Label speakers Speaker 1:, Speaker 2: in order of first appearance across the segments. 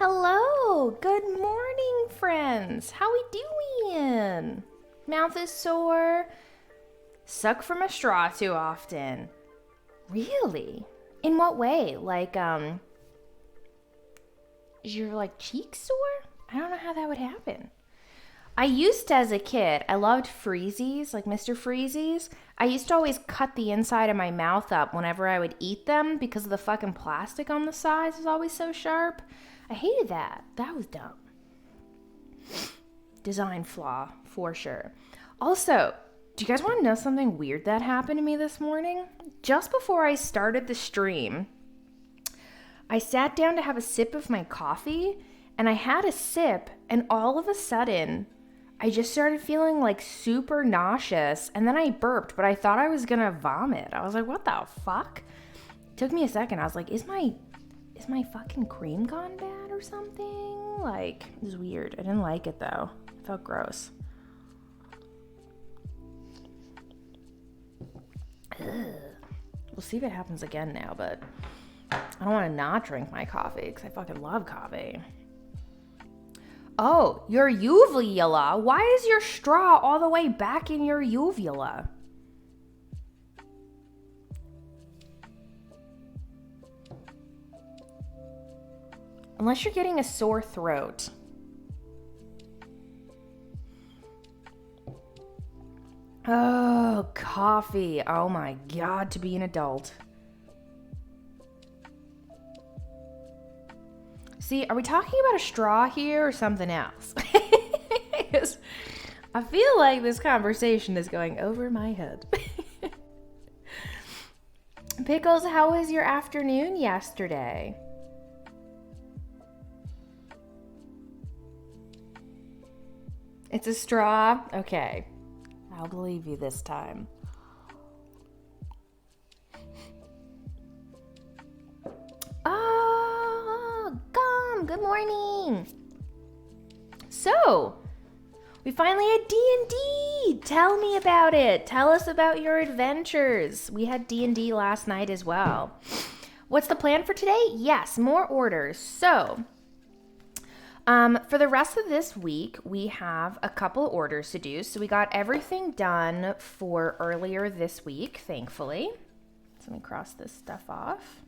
Speaker 1: Hello, good morning, friends. How we doing? Mouth is sore. Suck from a straw too often. Really? In what way? Is your cheek sore? I don't know how that would happen. I used to, as a kid, I loved Freezies, like Mr. Freezies. I used to always cut the inside of my mouth up whenever I would eat them because of the fucking plastic on the sides was always so sharp. I hated that. That was dumb. Design flaw, for sure. Also, do you guys want to know something weird that happened to me this morning? Just before I started the stream, I sat down to have a sip of my coffee, and I had a sip, and all of a sudden, I just started feeling super nauseous, and then I burped, but I thought I was gonna vomit. I was like, what the fuck? It took me a second. I was like, is my fucking cream gone bad or something? It was weird. I didn't like it though. It felt gross. Ugh. We'll see if it happens again now, but I don't want to not drink my coffee because I fucking love coffee. Oh, your uvula. Why is your straw all the way back in your uvula? Unless you're getting a sore throat. Oh, coffee. Oh my God, to be an adult. See, are we talking about a straw here or something else? I feel like this conversation is going over my head. Pickles, how was your afternoon yesterday? It's a straw? Okay. I'll believe you this time. Oh, Gum, good morning. So, we finally had D&D. Tell me about it. Tell us about your adventures. We had D&D last night as well. What's the plan for today? Yes, more orders. So, for the rest of this week, we have a couple orders to do. So we got everything done for earlier this week, thankfully. So let me cross this stuff off.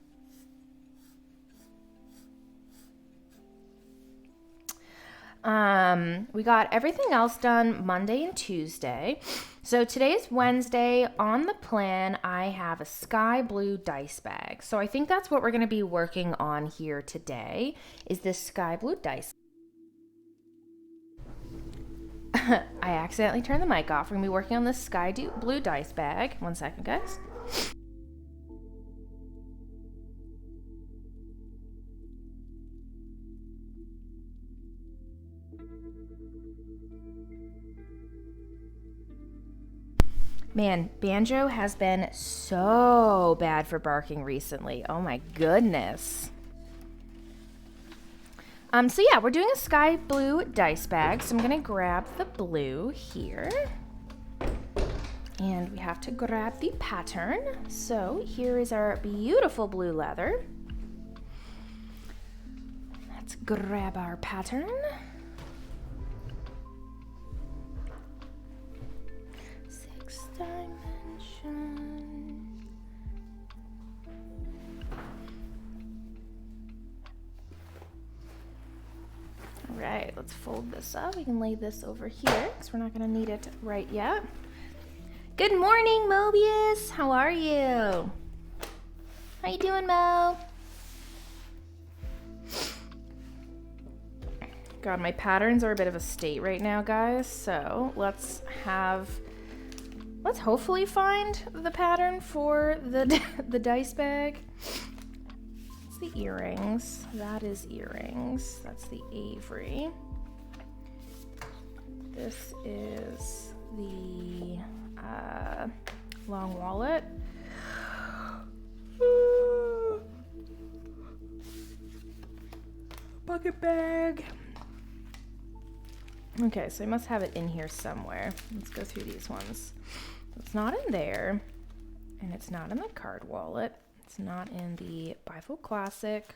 Speaker 1: We got everything else done Monday and Tuesday. So today's Wednesday. On the plan, I have a sky blue dice bag. So I think that's what we're going to be working on here today, is this sky blue dice. I accidentally turned the mic off. We're going to be working on this sky blue dice bag. 1 second, guys. Man, Banjo has been so bad for barking recently. Oh my goodness. So yeah, we're doing a sky blue dice bag. So I'm gonna grab the blue here. And we have to grab the pattern. So here is our beautiful blue leather. Let's grab our pattern. Sixth dimension. All right, let's fold this up. We can lay this over here because we're not going to need it right yet. Good morning, Mobius. How are you? How you doing, Mo? God, my patterns are a bit of a state right now, guys. So let's hopefully find the pattern for the dice bag. The earrings. That is earrings. That's the Avery. This is the long wallet. Bucket bag. Okay, so I must have it in here somewhere. Let's go through these ones. It's not in there, and it's not in the card wallet. It's not in the Bifold Classic.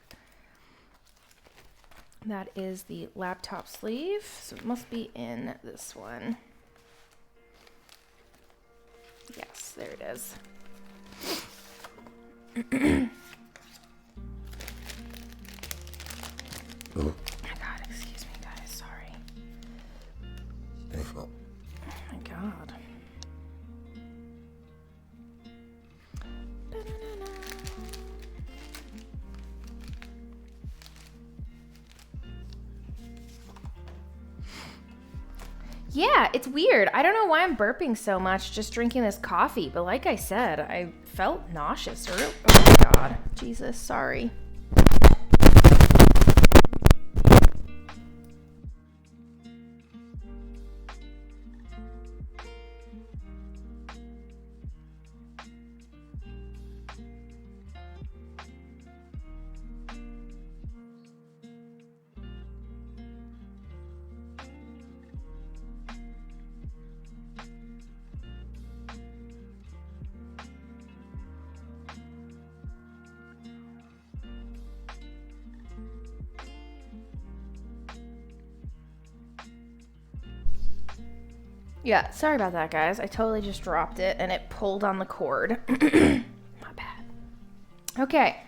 Speaker 1: That is the laptop sleeve, so it must be in this one. Yes, there it is. Oh my God, excuse me, guys, sorry. Oh my God. Yeah, it's weird. I don't know why I'm burping so much just drinking this coffee, but like I said, I felt nauseous. Oh my God. Jesus, sorry. Yeah, sorry about that, guys. I totally just dropped it and it pulled on the cord. My bad. Okay,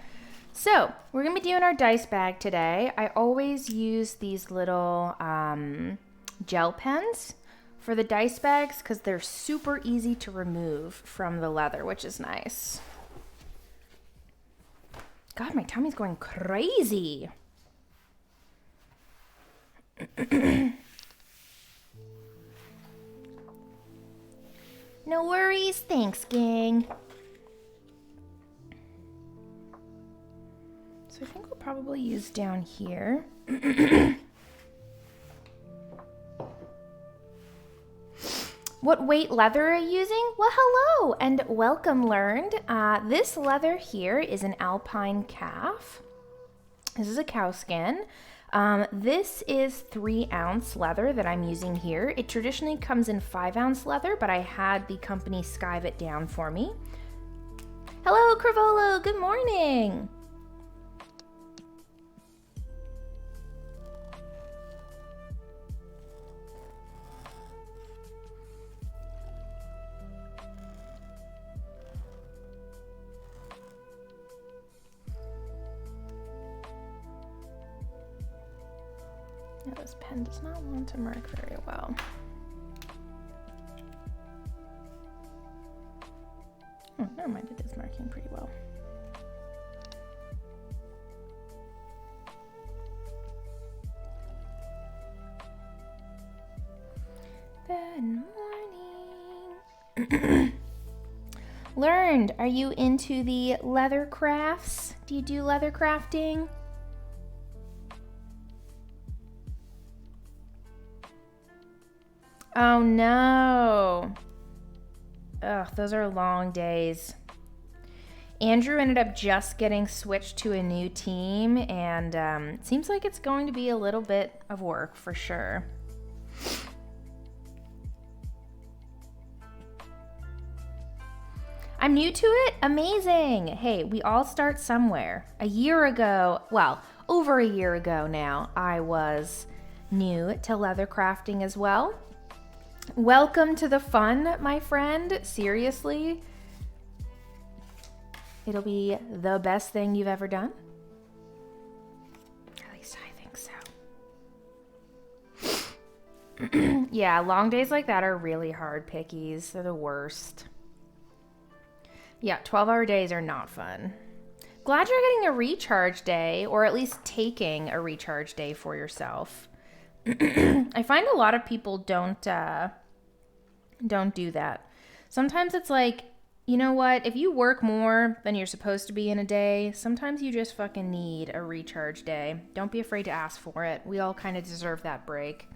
Speaker 1: so we're going to be doing our dice bag today. I always use these little gel pens for the dice bags because they're super easy to remove from the leather, which is nice. God, my tummy's going crazy. No worries. Thanks, gang. So I think we'll probably use down here. What weight leather are you using? Well, hello and welcome, Learned. This leather here is an Alpine calf. This is a cow skin. This is 3-ounce leather that I'm using here. It traditionally comes in 5-ounce leather, but I had the company skive it down for me. Hello, Cravolo. Good morning. Now, this pen does not want to mark very well. Oh, never mind, it is marking pretty well. Good morning. Learned, are you into the leather crafts? Do you do leather crafting? Oh no. Ugh, those are long days. Andrew ended up just getting switched to a new team, and it seems like it's going to be a little bit of work for sure. I'm new to it? Amazing. Hey, we all start somewhere. A year ago, well, over a year ago now, I was new to leather crafting as well. Welcome to the fun, my friend. Seriously. It'll be the best thing you've ever done. At least I think so. Yeah, long days like that are really hard, Pickies. They're the worst. Yeah, 12-hour days are not fun. Glad you're getting a recharge day, or at least taking a recharge day for yourself. I find a lot of people don't do that. Sometimes it's like, you know what? If you work more than you're supposed to be in a day, sometimes you just fucking need a recharge day. Don't be afraid to ask for it. We all kind of deserve that break.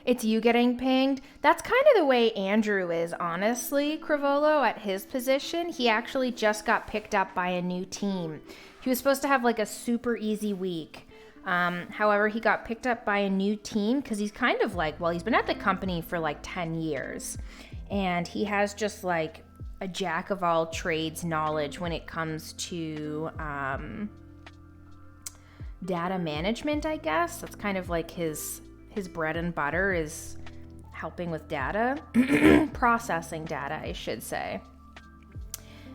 Speaker 1: It's you getting pinged. That's kind of the way Andrew is, honestly, Cravolo, at his position. He actually just got picked up by a new team. He was supposed to have like a super easy week. However, he got picked up by a new team because he's kind of like, well, he's been at the company for like 10 years. And he has just like a jack of all trades knowledge when it comes to data management, I guess. That's kind of like his bread and butter is helping with data, processing data, I should say.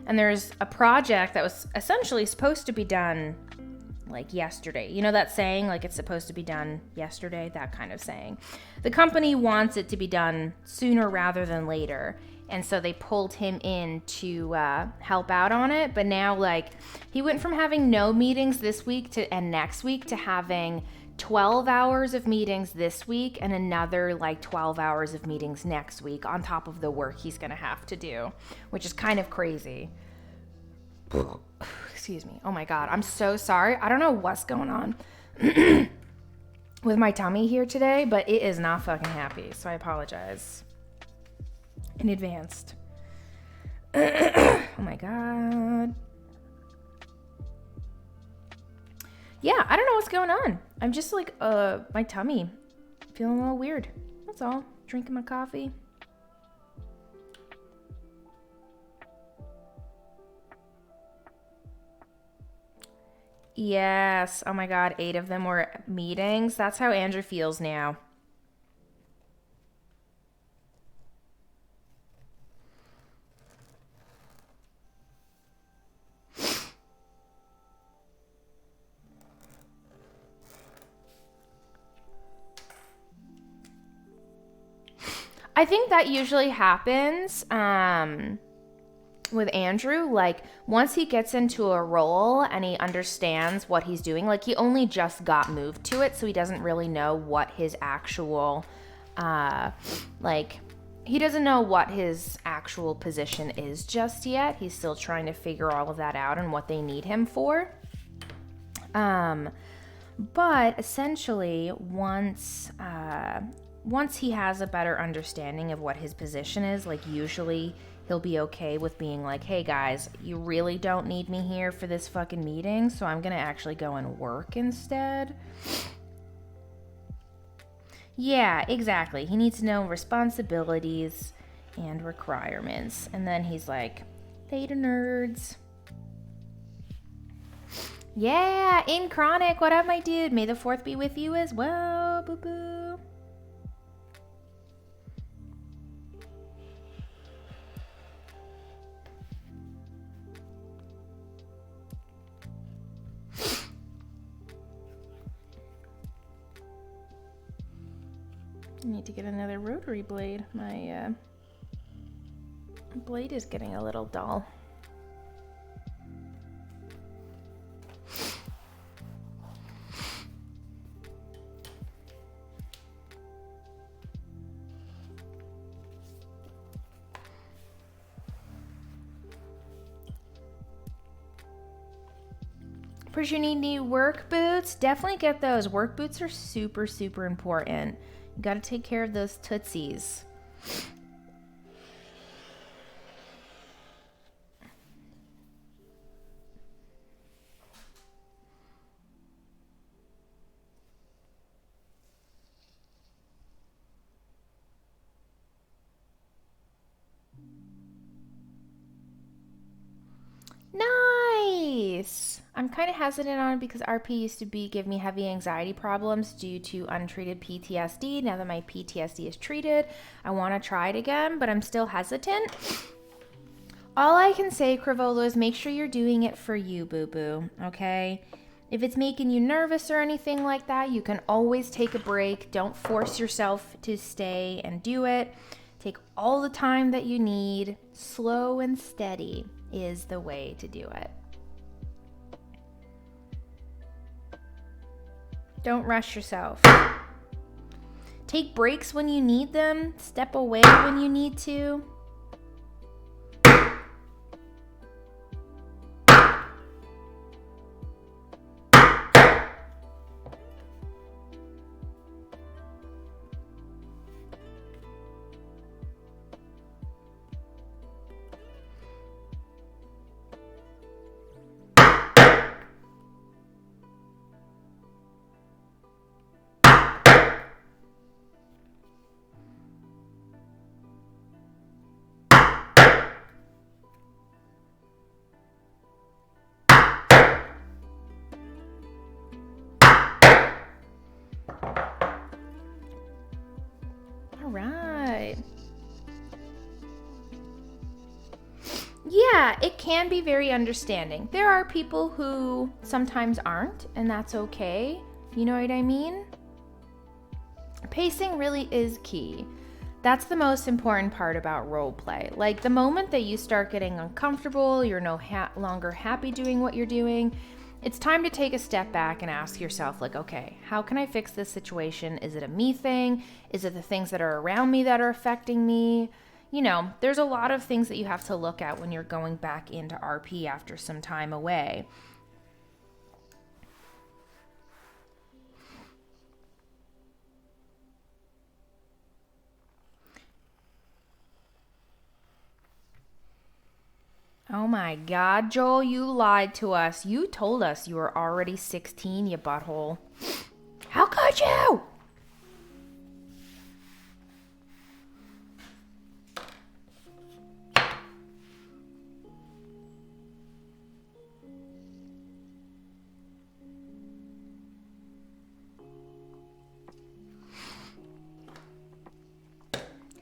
Speaker 1: And there's a project that was essentially supposed to be done like yesterday. You know that saying, like it's supposed to be done yesterday, that kind of saying. The company wants it to be done sooner rather than later. And so they pulled him in to help out on it. But now, like, he went from having no meetings this week and next week to having 12 hours of meetings this week and another like 12 hours of meetings next week on top of the work he's going to have to do, which is kind of crazy. Excuse me. Oh my God. I'm so sorry. I don't know what's going on with my tummy here today, but it is not fucking happy. So I apologize in advance. Oh my God. Yeah, I don't know what's going on. I'm just like, my tummy feeling a little weird. That's all. Drinking my coffee. Yes. Oh my God. 8 of them were meetings. That's how Andrew feels now. I think that usually happens with Andrew. Like, once he gets into a role and he understands what he's doing, like, he only just got moved to it, so he doesn't really know what his actual, he doesn't know what his actual position is just yet. He's still trying to figure all of that out and what they need him for. But essentially, once he has a better understanding of what his position is, like, usually he'll be okay with being like, hey guys, you really don't need me here for this fucking meeting, so I'm gonna actually go and work instead. Yeah, exactly. He needs to know responsibilities and requirements. And then he's like, theta nerds. Yeah, in Chronic, what up, my dude? May the 4th be with you as well, boo-boo. I need to get another rotary blade. My blade is getting a little dull. Pretty sure you need new work boots. Definitely get those. Work boots are super, super important. You gotta take care of those tootsies. Nice! I'm kind of hesitant on it because RP used to give me heavy anxiety problems due to untreated PTSD. Now that my PTSD is treated, I want to try it again, but I'm still hesitant. All I can say, Crivolo, is make sure you're doing it for you, boo-boo, okay? If it's making you nervous or anything like that, you can always take a break. Don't force yourself to stay and do it. Take all the time that you need. Slow and steady is the way to do it. Don't rush yourself. Take breaks when you need them. Step away when you need to. right. Yeah, it can be very understanding. There are people who sometimes aren't, and that's okay. You know what I mean? Pacing really is key. That's the most important part about role play. Like the moment that you start getting uncomfortable, you're no longer happy doing what you're doing, it's time to take a step back and ask yourself, like, okay, how can I fix this situation? Is it a me thing? Is it the things that are around me that are affecting me? You know, there's a lot of things that you have to look at when you're going back into RP after some time away. Oh my God, Joel, you lied to us. You told us you were already 16, you butthole. How could you?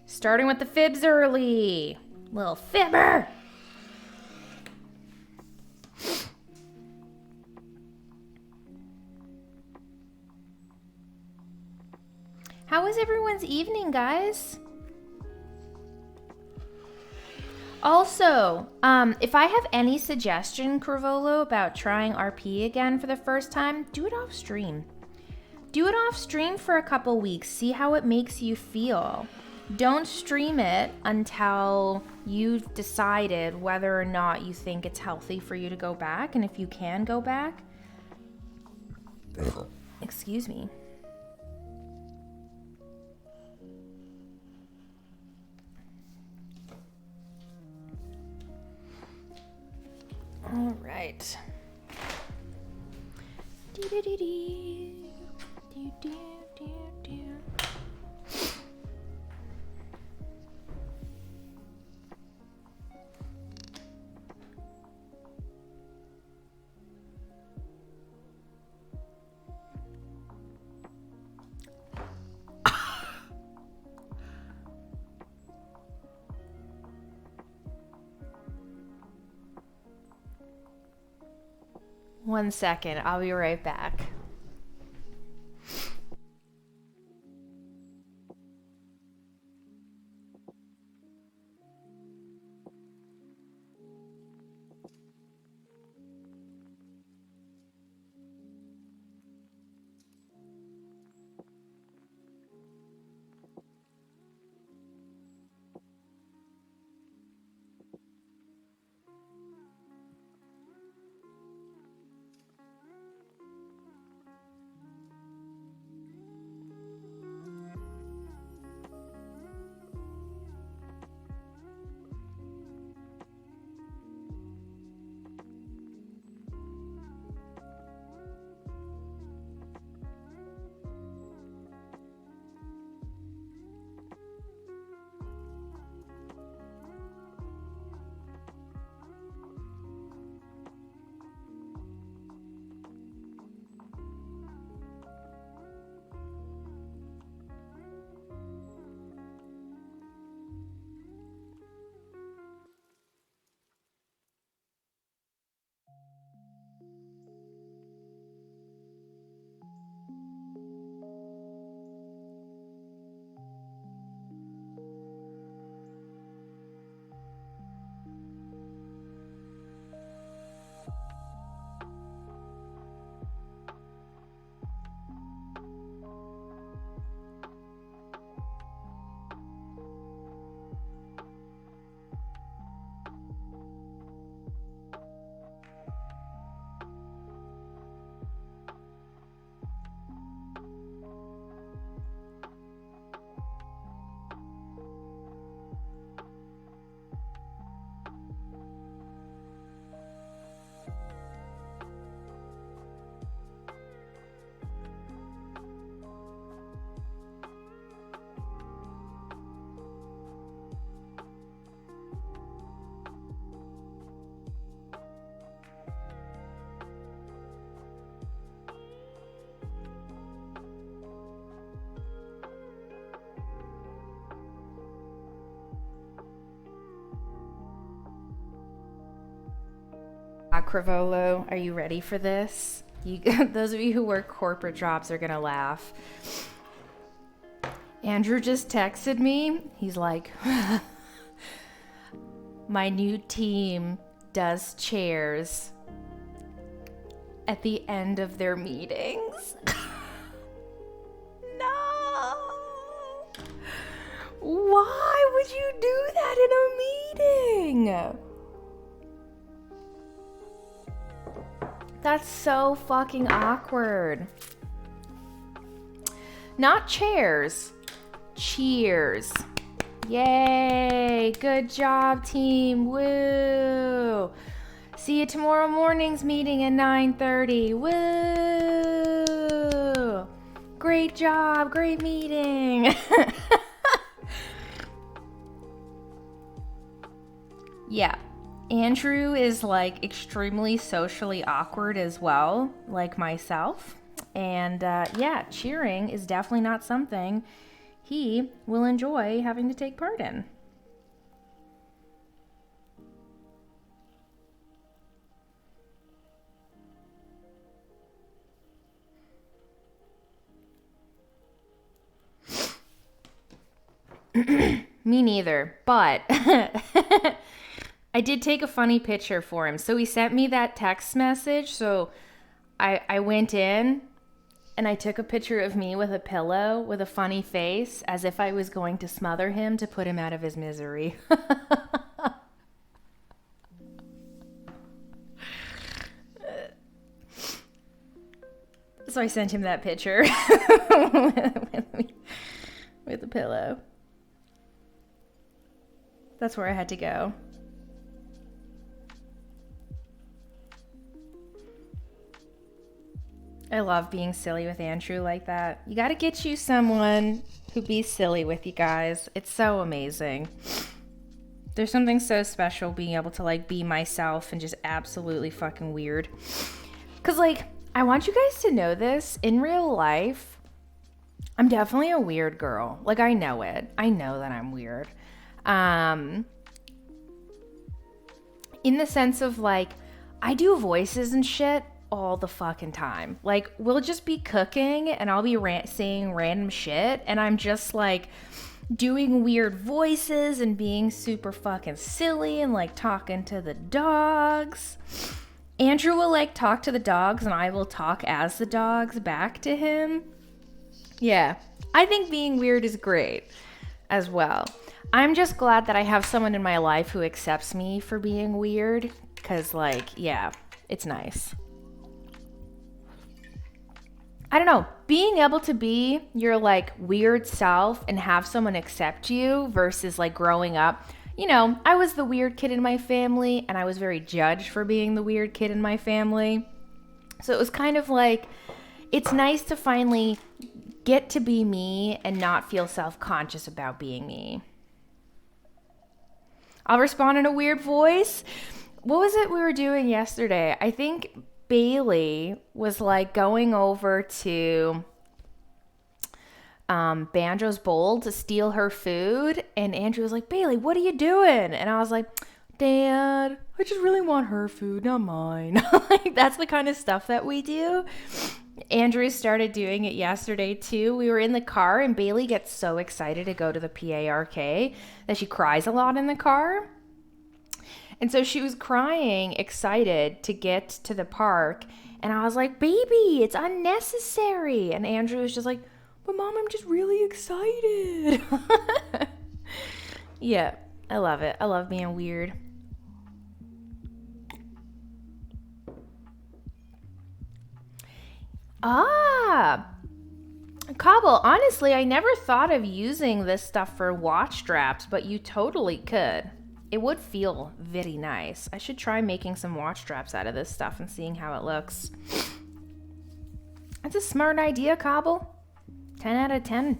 Speaker 1: Starting with the fibs early. Little fibber. How was everyone's evening, guys? Also, if I have any suggestion, Corvolo, about trying RP again for the first time, do it off stream. Do it off stream for a couple weeks. See how it makes you feel. Don't stream it until you've decided whether or not you think it's healthy for you to go back, and if you can go back. Excuse me. All right. One second, I'll be right back. Crivolo, are you ready for this? Those of you who work corporate jobs are gonna laugh. Andrew just texted me. He's like, my new team does chairs at the end of their meetings. No! Why would you do that in a meeting? That's so fucking awkward. Not chairs. Cheers. Yay. Good job, team. Woo. See you tomorrow morning's meeting at 9:30. Woo. Great job. Great meeting. Yeah. Andrew is like extremely socially awkward as well, like myself. And yeah, cheering is definitely not something he will enjoy having to take part in. Me neither, but I did take a funny picture for him. So he sent me that text message. So I went in and I took a picture of me with a pillow with a funny face as if I was going to smother him to put him out of his misery. So I sent him that picture with a pillow. That's where I had to go. I love being silly with Andrew like that. You got to get you someone who be silly with you guys. It's so amazing. There's something so special being able to like be myself and just absolutely fucking weird. Cause like, I want you guys to know this. In real life, I'm definitely a weird girl. Like, I know it. I know that I'm weird. In the sense of like, I do voices and shit all the fucking time. Like, we'll just be cooking and I'll be saying random shit and I'm just like doing weird voices and being super fucking silly and like talking to the dogs. Andrew will like talk to the dogs and I will talk as the dogs back to him. Yeah, I think being weird is great as well. I'm just glad that I have someone in my life who accepts me for being weird because like, yeah, it's nice. I don't know, being able to be your like weird self and have someone accept you versus like growing up. You know, I was the weird kid in my family and I was very judged for being the weird kid in my family. So it was kind of like, it's nice to finally get to be me and not feel self-conscious about being me. I'll respond in a weird voice. What was it we were doing yesterday? I think Bailey was like going over to Banjo's bowl to steal her food, and Andrew was like, Bailey, what are you doing? And I was like, Dad, I just really want her food, not mine. Like, that's the kind of stuff that we do. Andrew started doing it yesterday too. We were in the car and Bailey gets so excited to go to the PARK that she cries a lot in the car. And so she was crying, excited to get to the park. And I was like, baby, it's unnecessary. And Andrew was just like, but Mom, I'm just really excited. Yeah, I love it. I love being weird. Cobble, honestly, I never thought of using this stuff for watch straps, but you totally could. It would feel very nice. I should try making some watch straps out of this stuff and seeing how it looks. That's a smart idea, Cobble. 10 out of 10.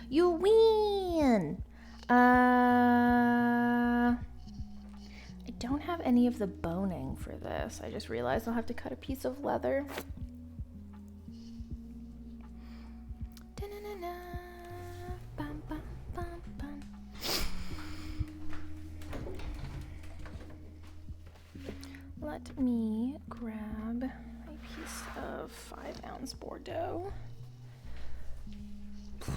Speaker 1: You win! I don't have any of the boning for this. I just realized I'll have to cut a piece of leather. let me grab a piece of 5-ounce Bordeaux.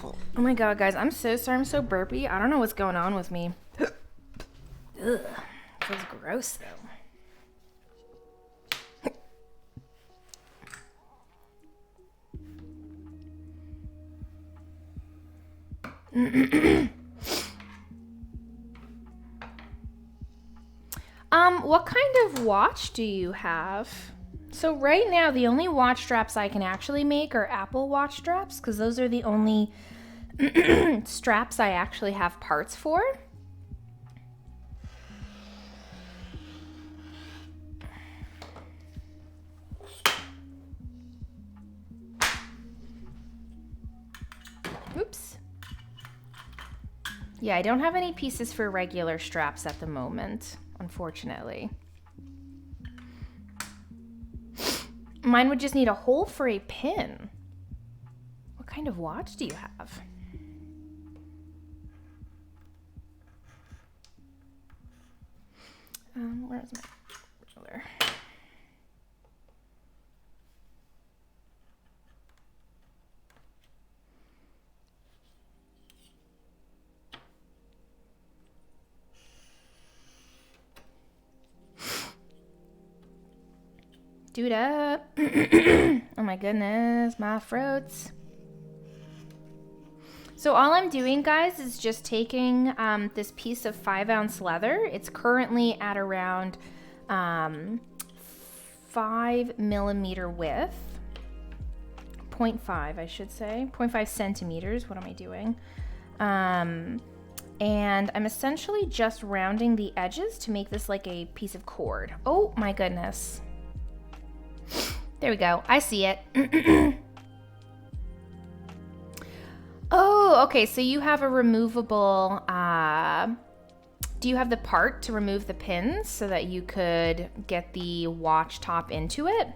Speaker 1: Oh my god, guys, I'm so sorry. I'm so burpy. I don't know what's going on with me. Ugh, feels gross though. What kind of watch do you have? So right now, the only watch straps I can actually make are Apple Watch straps, because those are the only straps I actually have parts for. Oops. Yeah, I don't have any pieces for regular straps at the moment, unfortunately. Mine would just need a hole for a pin. What kind of watch do you have? Where's my ruler? Dude up. Oh my goodness, my throats. So all I'm doing, guys, is just taking this piece of 5-ounce leather. It's currently at around 5 millimeter width. 0.5, I should say. 0.5 centimeters. What am I doing? And I'm essentially just rounding the edges to make this like a piece of cord. Oh my goodness. There we go. I see it. Oh, okay. So you have a removable, do you have the part to remove the pins so that you could get the watch top into it?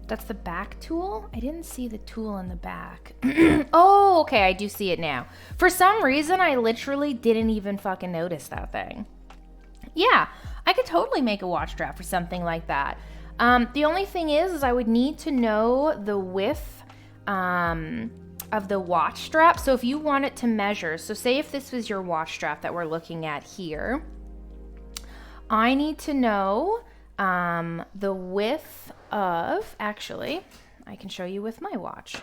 Speaker 1: That's the back tool? I didn't see the tool in the back. Oh, okay, I do see it now. For some reason, I literally didn't even fucking notice that thing. Yeah, I could totally make a watch strap for something like that. The only thing is I would need to know the width of the watch strap. So if you want it to measure, so say if this was your watch strap that we're looking at here, I need to know the width of, actually, I can show you with my watch.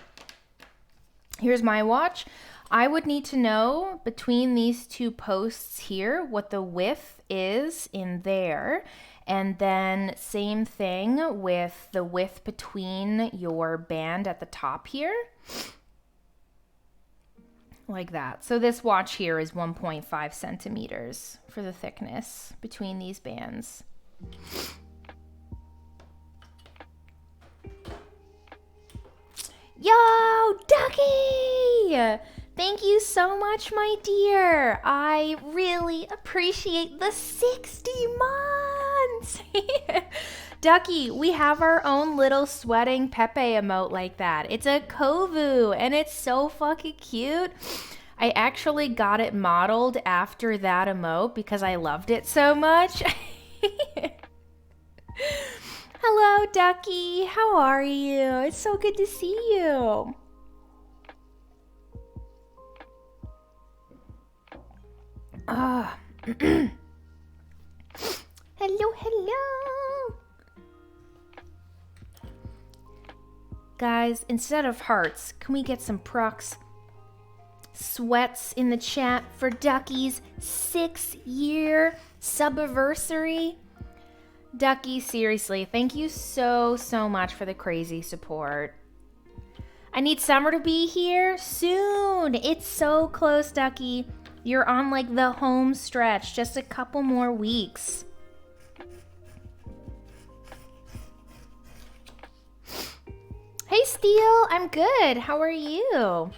Speaker 1: Here's my watch. I would need to know between these two posts here what the width is in there. And then same thing with the width between your band at the top here. Like that. So this watch here is 1.5 centimeters for the thickness between these bands. Yo, Ducky! Thank you so much, my dear. I really appreciate the 60 months. Ducky, we have our own little sweating Pepe emote like that. It's a Kovu, and it's so fucking cute. I actually got it modeled after that emote because I loved it so much. Hello, Ducky. How are you? It's so good to see you. Ah. Hello, hello. Guys, instead of hearts, can we get some procs? Sweats in the chat for Ducky's 6-year subiversary. Ducky, seriously, thank you so much for the crazy support. I need summer to be here soon. It's so close, Ducky. You're on like the home stretch, just a couple more weeks. Hey, Steel, I'm good. How are you?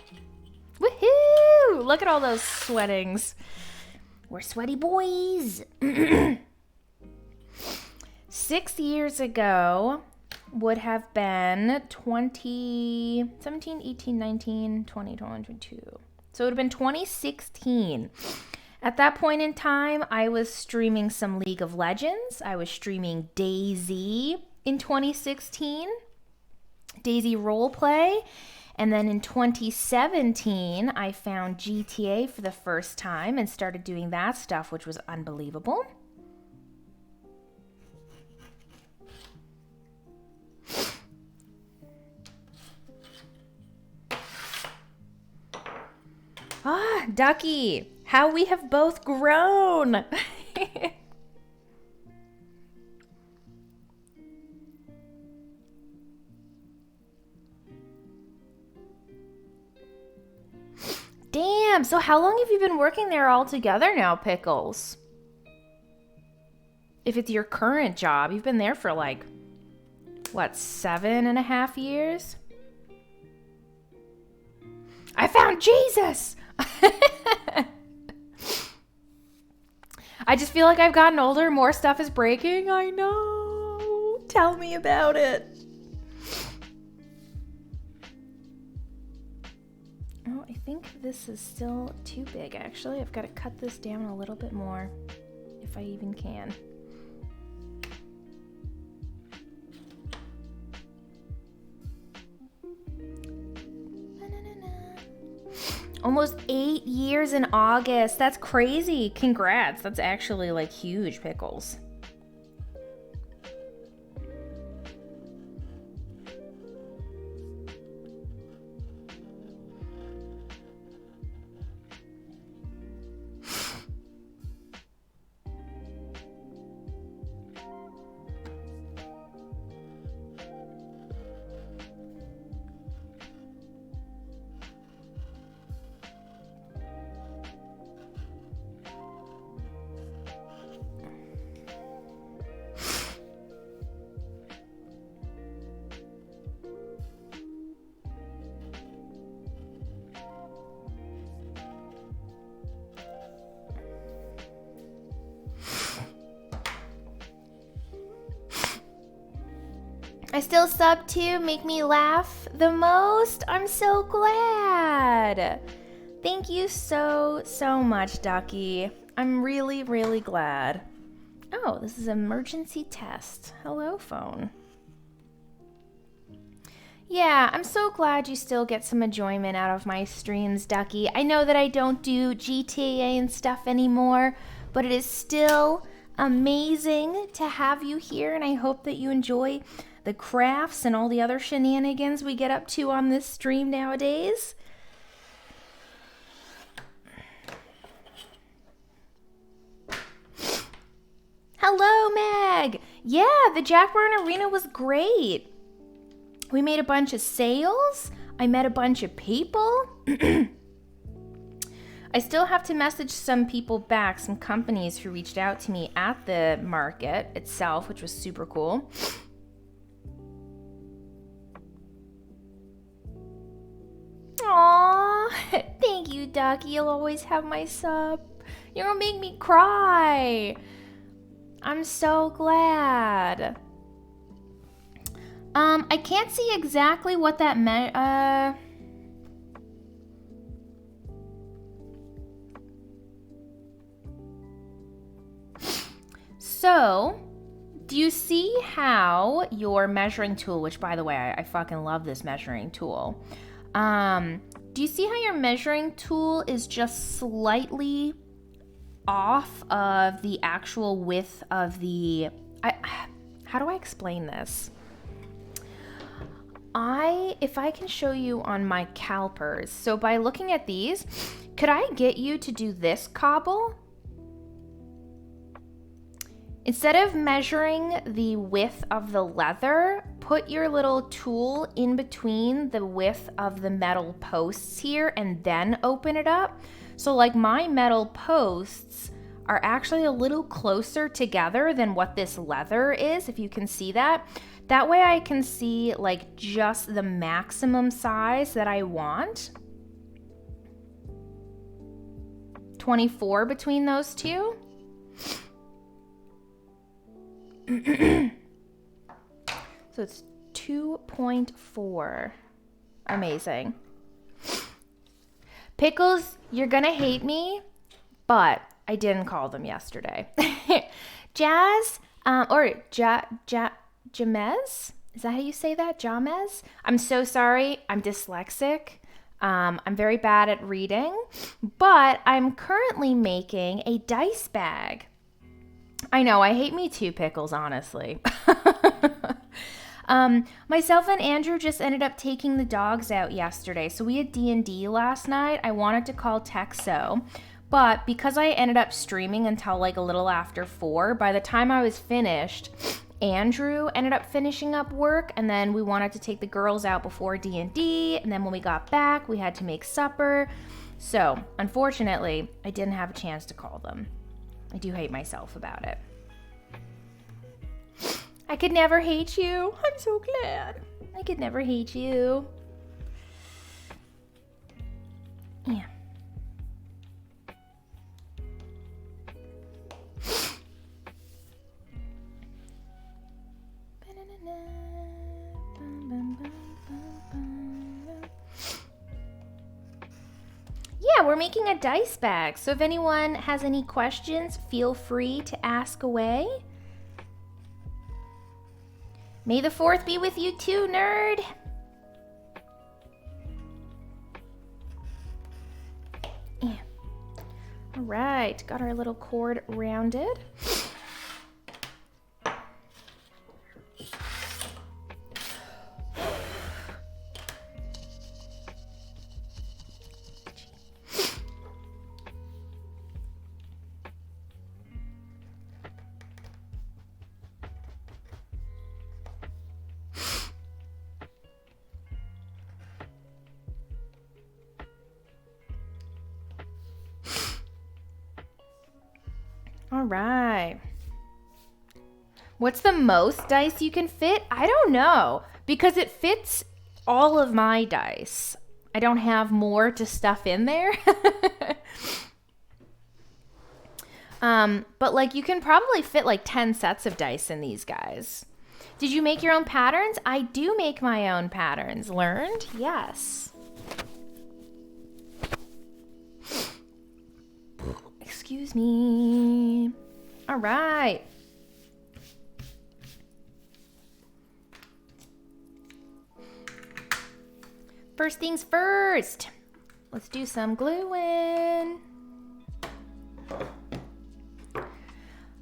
Speaker 1: Woohoo! Look at all those sweatings. We're sweaty boys. 6 years ago would have been 2017, 18, 19, 20, 21, 22. So it would have been 2016. At that point in time, I was streaming some League of Legends. I was streaming DayZ in 2016, DayZ Roleplay. And then in 2017, I found GTA for the first time and started doing that stuff, which was unbelievable. Ah, Ducky, how we have both grown. Damn, so how long have you been working there all together now, Pickles? If it's your current job, you've been there for like, what, 7.5 years? I found Jesus! I just feel like I've gotten older, more stuff is breaking. I know. Tell me about it. Oh, I think this is still too big, actually. I've got to cut this down a little bit more, if I even can. Almost 8 years in August. That's crazy. Congrats. That's actually like huge, Pickles. I still sub too, make me laugh the most. I'm so glad. Thank you so much, Ducky. I'm really, really glad. Oh, this is emergency test. Hello, phone. Yeah, I'm so glad you still get some enjoyment out of my streams, Ducky. I know that I don't do GTA and stuff anymore, but it is still amazing to have you here, and I hope that you enjoy the crafts and all the other shenanigans we get up to on this stream nowadays. Hello, Meg! Yeah, the Jackburn Arena was great. We made a bunch of sales. I met a bunch of people. I still have to message some people back, some companies who reached out to me at the market itself, which was super cool. Aww, thank you, Ducky. You'll always have my sub. You're gonna make me cry. I'm so glad. I can't see exactly what that meant. So, do you see how your measuring tool, which by the way, I fucking love this measuring tool. Do you see how your measuring tool is just slightly off of the actual width of the... how do I explain this? If I can show you on my calipers, so by looking at these, could I get you to do this cobble? Instead of measuring the width of the leather, put your little tool in between the width of the metal posts here and then open it up. So like my metal posts are actually a little closer together than what this leather is, if you can see that. That way I can see like just the maximum size that I want. 24 between those two. So it's 2.4. Amazing. Pickles, you're gonna hate me, but I didn't call them yesterday. Jazz, Jamez? Is that how you say that? Jamez? I'm so sorry. I'm dyslexic. I'm very bad at reading, but I'm currently making a dice bag. I know, I hate me too, Pickles, honestly. Myself and Andrew just ended up taking the dogs out yesterday. So we had D&D last night. I wanted to call Texo, but because I ended up streaming until like a little after 4, by the time I was finished, Andrew ended up finishing up work, and then we wanted to take the girls out before D&D, and then when we got back, we had to make supper. So, unfortunately, I didn't have a chance to call them. I do hate myself about it. I could never hate you. I'm so glad. I could never hate you. Yeah. Yeah, we're making a dice bag. So if anyone has any questions, feel free to ask away. May the 4th be with you too, nerd. Yeah. All right, got our little cord rounded. All right. What's the most dice you can fit? I don't know, because it fits all of my dice. I don't have more to stuff in there. But like you can probably fit like 10 sets of dice in these guys. Did you make your own patterns? I do make my own patterns. Learned? Yes. Excuse me. All right. First things first. Let's do some gluing.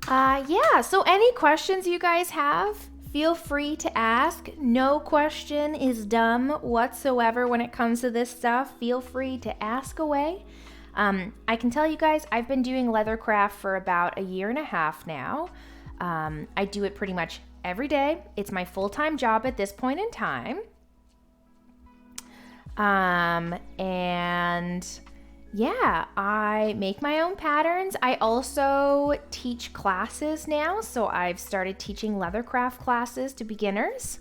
Speaker 1: Yeah, so any questions you guys have, feel free to ask. No question is dumb whatsoever when it comes to this stuff. Feel free to ask away. I can tell you guys, I've been doing leathercraft for about 1.5 years now. I do it pretty much every day. It's my full-time job at this point in time. And yeah, I make my own patterns. I also teach classes now. So I've started teaching leathercraft classes to beginners.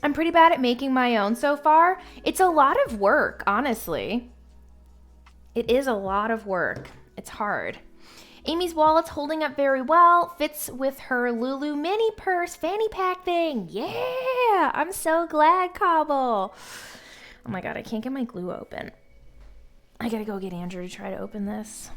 Speaker 1: I'm pretty bad at making my own so far. It's a lot of work, honestly. It is a lot of work. It's hard. Amy's wallet's holding up very well. Fits with her Lulu mini purse fanny pack thing. Yeah, I'm so glad, Cobble. Oh my God, I can't get my glue open. I gotta go get Andrew to try to open this.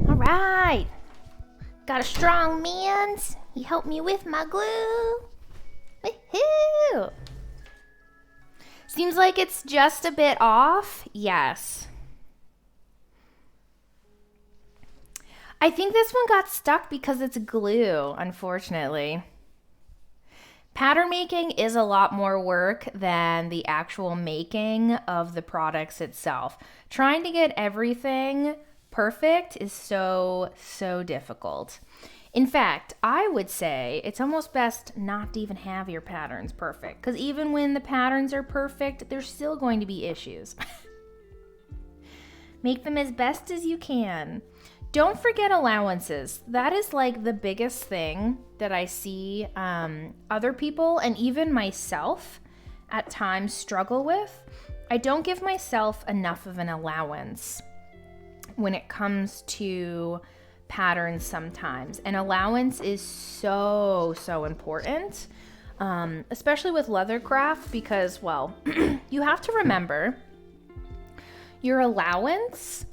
Speaker 1: All right. Got a strong man's. He helped me with my glue. Woohoo! Seems like it's just a bit off. Yes. I think this one got stuck because it's glue, unfortunately. Pattern making is a lot more work than the actual making of the products itself. Trying to get everything perfect is so difficult. In fact, I would say it's almost best not to even have your patterns perfect, because even when the patterns are perfect, there's still going to be issues. Make them as best as you can. Don't forget allowances. That is like the biggest thing that I see other people and even myself at times struggle with. I don't give myself enough of an allowance when it comes to patterns sometimes. An allowance is so important, especially with leathercraft, because, well, you have to remember your allowance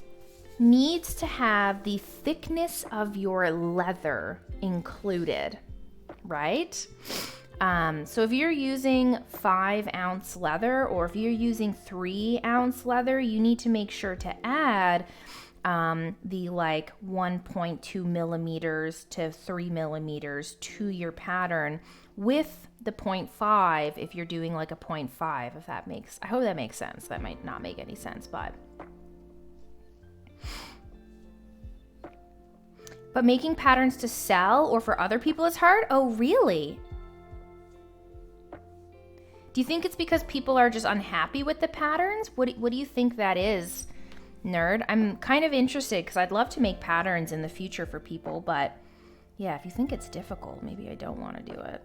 Speaker 1: needs to have the thickness of your leather included, right? So if you're using 5-ounce leather, or if you're using 3-ounce leather, you need to make sure to add the like 1.2 millimeters to 3 millimeters to your pattern with the 0.5 if you're doing like a 0.5, if that makes, I hope that makes sense. That might not make any sense, but making patterns to sell or for other people is hard? Oh, really? Do you think it's because people are just unhappy with the patterns? What do you think that is, nerd? I'm kind of interested because I'd love to make patterns in the future for people, but yeah, if you think it's difficult, maybe I don't want to do it.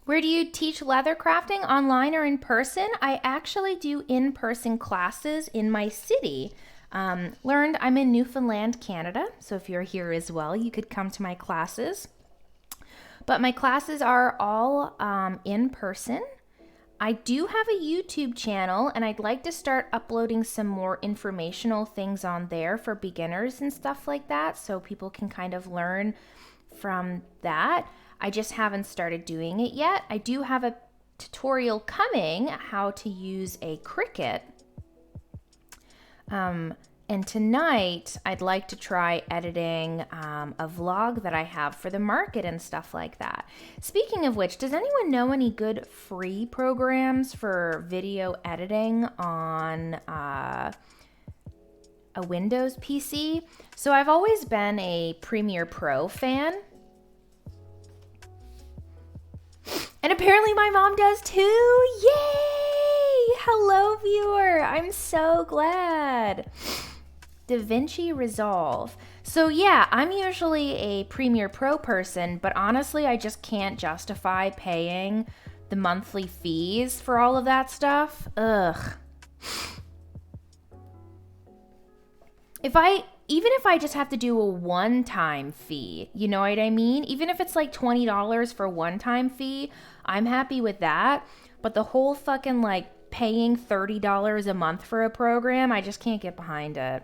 Speaker 1: Where do you teach leather crafting, online or in person? I actually do in-person classes in my city. I'm in Newfoundland, Canada, so if you're here as well, you could come to my classes. But my classes are all in person. I do have a YouTube channel, and I'd like to start uploading some more informational things on there for beginners and stuff like that, so people can kind of learn from that. I just haven't started doing it yet. I do have a tutorial coming how to use a Cricut. And tonight I'd like to try editing a vlog that I have for the market and stuff like that. Speaking of which, does anyone know any good free programs for video editing on a Windows PC? So I've always been a Premiere Pro fan. And apparently my mom does too. Yay! Hello, viewer. I'm so glad. DaVinci Resolve. So yeah, I'm usually a Premiere Pro person, but honestly, I just can't justify paying the monthly fees for all of that stuff. Ugh. Even if I just have to do a one-time fee, you know what I mean? Even if it's like $20 for a one-time fee, I'm happy with that. But the whole fucking like paying $30 a month for a program, I just can't get behind it.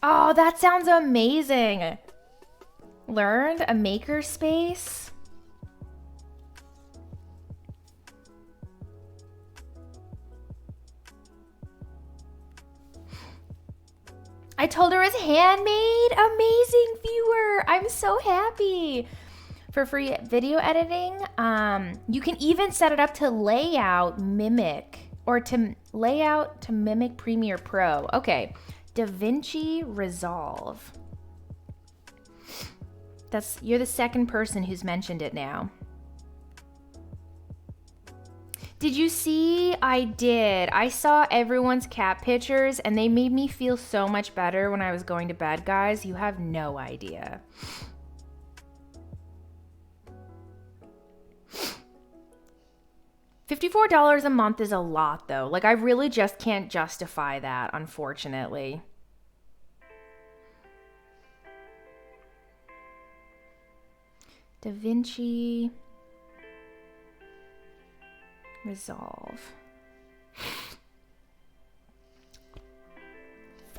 Speaker 1: Oh, that sounds amazing. Learned a makerspace. I told her it was handmade. Amazing, viewer. I'm so happy. For free video editing, you can even set it up to layout mimic Premiere Pro. Okay, DaVinci Resolve. You're the second person who's mentioned it now. Did you see? I did. I saw everyone's cat pictures and they made me feel so much better when I was going to bed, guys. You have no idea. $54 a month is a lot though. Like I really just can't justify that, unfortunately. Da Vinci. Resolve.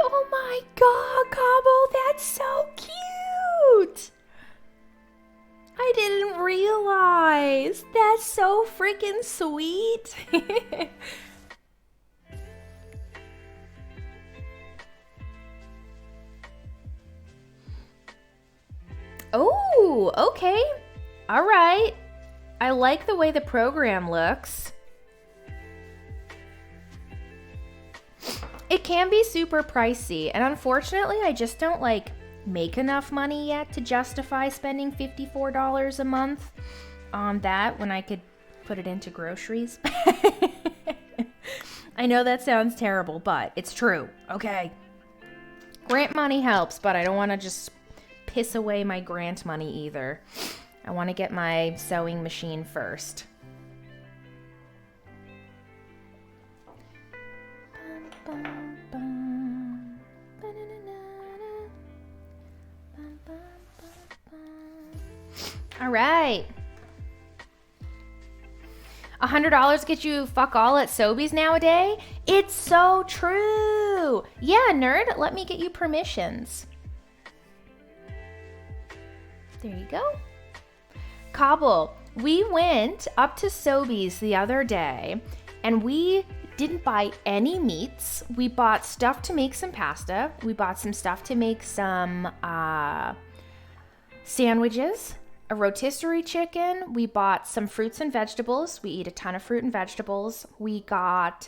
Speaker 1: Oh my god, Cobble, that's so cute! I didn't realize. That's so freaking sweet. Oh, okay. All right. I like the way the program looks. It can be super pricey, and unfortunately, I just don't make enough money yet to justify spending $54 a month on that when I could put it into groceries. I know that sounds terrible, but it's true. Okay. Grant money helps, but I don't want to just piss away my grant money either. I want to get my sewing machine first. All right. $100 gets you fuck all at Sobeys nowadays? It's so true. Yeah, nerd, let me get you permissions. There you go. Cobble, we went up to Sobeys the other day and we didn't buy any meats. We bought stuff to make some pasta. We bought some stuff to make some sandwiches, a rotisserie chicken. We bought some fruits and vegetables. We eat a ton of fruit and vegetables. We got,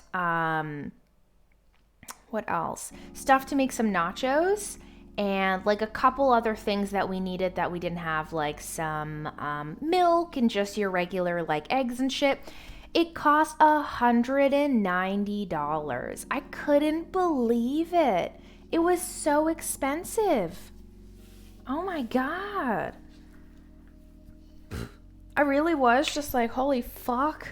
Speaker 1: what else? Stuff to make some nachos and a couple other things that we needed that we didn't have, like some milk and just your regular eggs and shit. It cost $190. I couldn't believe it. It was so expensive. Oh my God. I really was just like, holy fuck.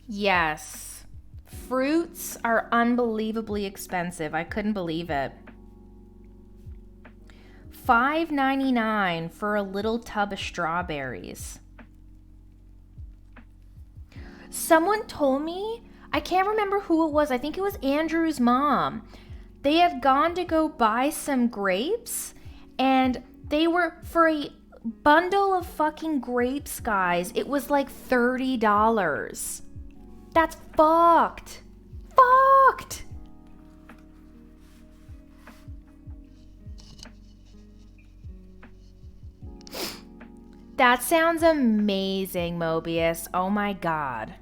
Speaker 1: Yes. Fruits are unbelievably expensive. I couldn't believe it. $5.99 for a little tub of strawberries. Someone told me, I can't remember who it was. I think it was Andrew's mom. They had gone to go buy some grapes and they were, for a bundle of fucking grapes, guys, it was like $30. That's fucked. Fucked. That sounds amazing, Mobius. Oh my God.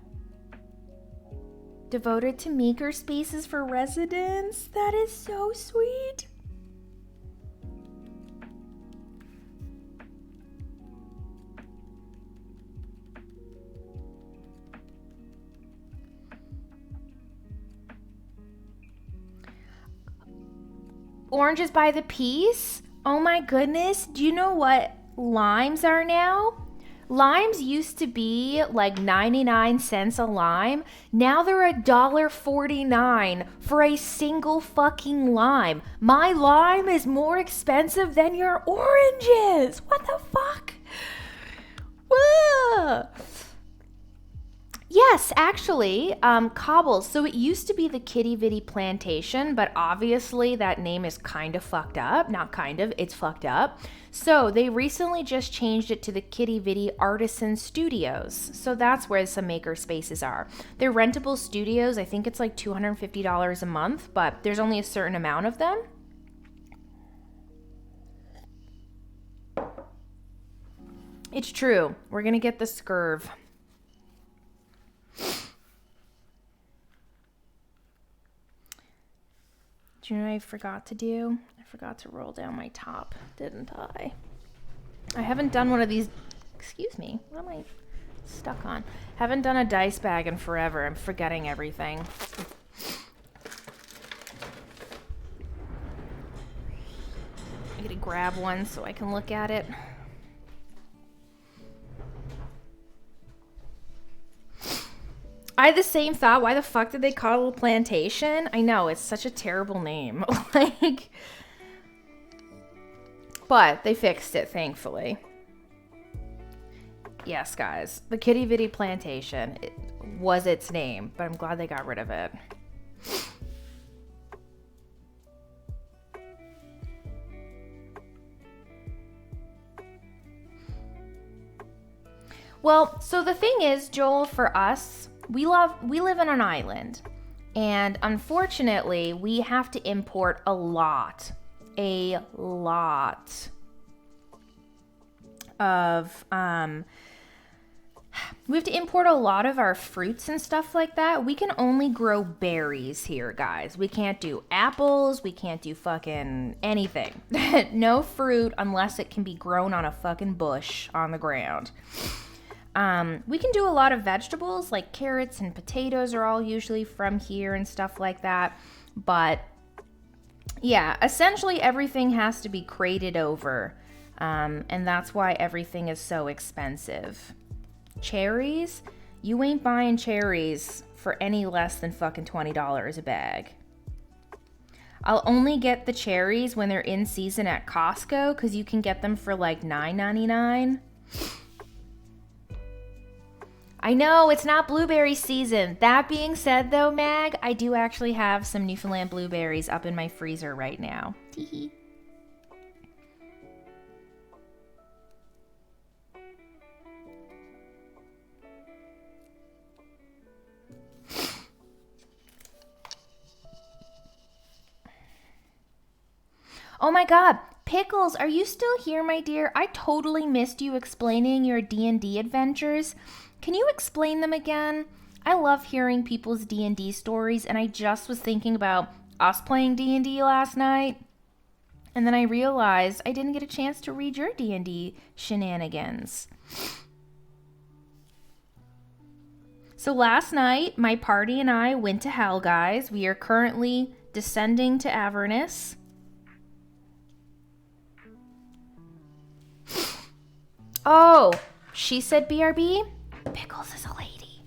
Speaker 1: Devoted to maker spaces for residents? That is so sweet. Oranges by the piece? Oh my goodness. Do you know what limes are now? Limes used to be like 99 cents a lime. Now they're $1.49 for a single fucking lime. My lime is more expensive than your oranges. What the fuck? Whoa. Yes, actually, Cobbles. So it used to be the Kitty Vitty Plantation, but obviously that name is kind of fucked up. Not kind of, it's fucked up. So they recently just changed it to the Kitty Vitty Artisan Studios. So that's where some maker spaces are. They're rentable studios. I think it's like $250 a month, but there's only a certain amount of them. It's true. We're gonna get the scurv. Do you know what I forgot to do? I forgot to roll down my top, didn't I? I haven't done one of these. Excuse me. What am I stuck on? Haven't done a dice bag in forever. I'm forgetting everything. I gotta grab one so I can look at it. I had the same thought. Why the fuck did they call it a plantation? I know, it's such a terrible name. Like, but they fixed it, thankfully. Yes, guys. The Kitty Vitty Plantation was its name, but I'm glad they got rid of it. Well, so the thing is, Joel, for us, we live on an island, and unfortunately, we have to import a lot of we have to import a lot of our fruits and stuff like that. We can only grow berries here, guys. We can't do apples. We can't do fucking anything. No fruit unless it can be grown on a fucking bush on the ground. We can do a lot of vegetables, like carrots and potatoes are all usually from here and stuff like that. But yeah, essentially everything has to be crated over. And that's why everything is so expensive. Cherries? You ain't buying cherries for any less than fucking $20 a bag. I'll only get the cherries when they're in season at Costco, because you can get them for like $9.99. I know, it's not blueberry season. That being said, though, Mag, I do actually have some Newfoundland blueberries up in my freezer right now. Teehee. Oh my god, Pickles, are you still here, my dear? I totally missed you explaining your D&D adventures. Can you explain them again? I love hearing people's D&D stories, and I just was thinking about us playing D&D last night. And then I realized I didn't get a chance to read your D&D shenanigans. So last night, my party and I went to Hell, guys. We are currently descending to Avernus. Oh, she said BRB? Pickles is a lady.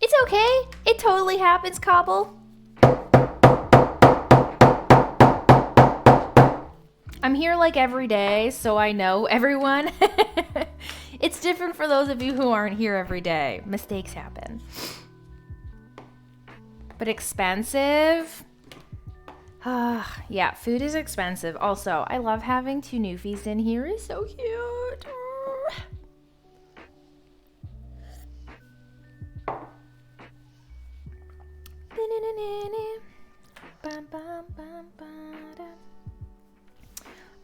Speaker 1: It's okay. It totally happens, Cobble. I'm here like every day, so I know everyone. It's different for those of you who aren't here every day. Mistakes happen. But expensive? Yeah, food is expensive. Also, I love having two newfies in here. It's so cute.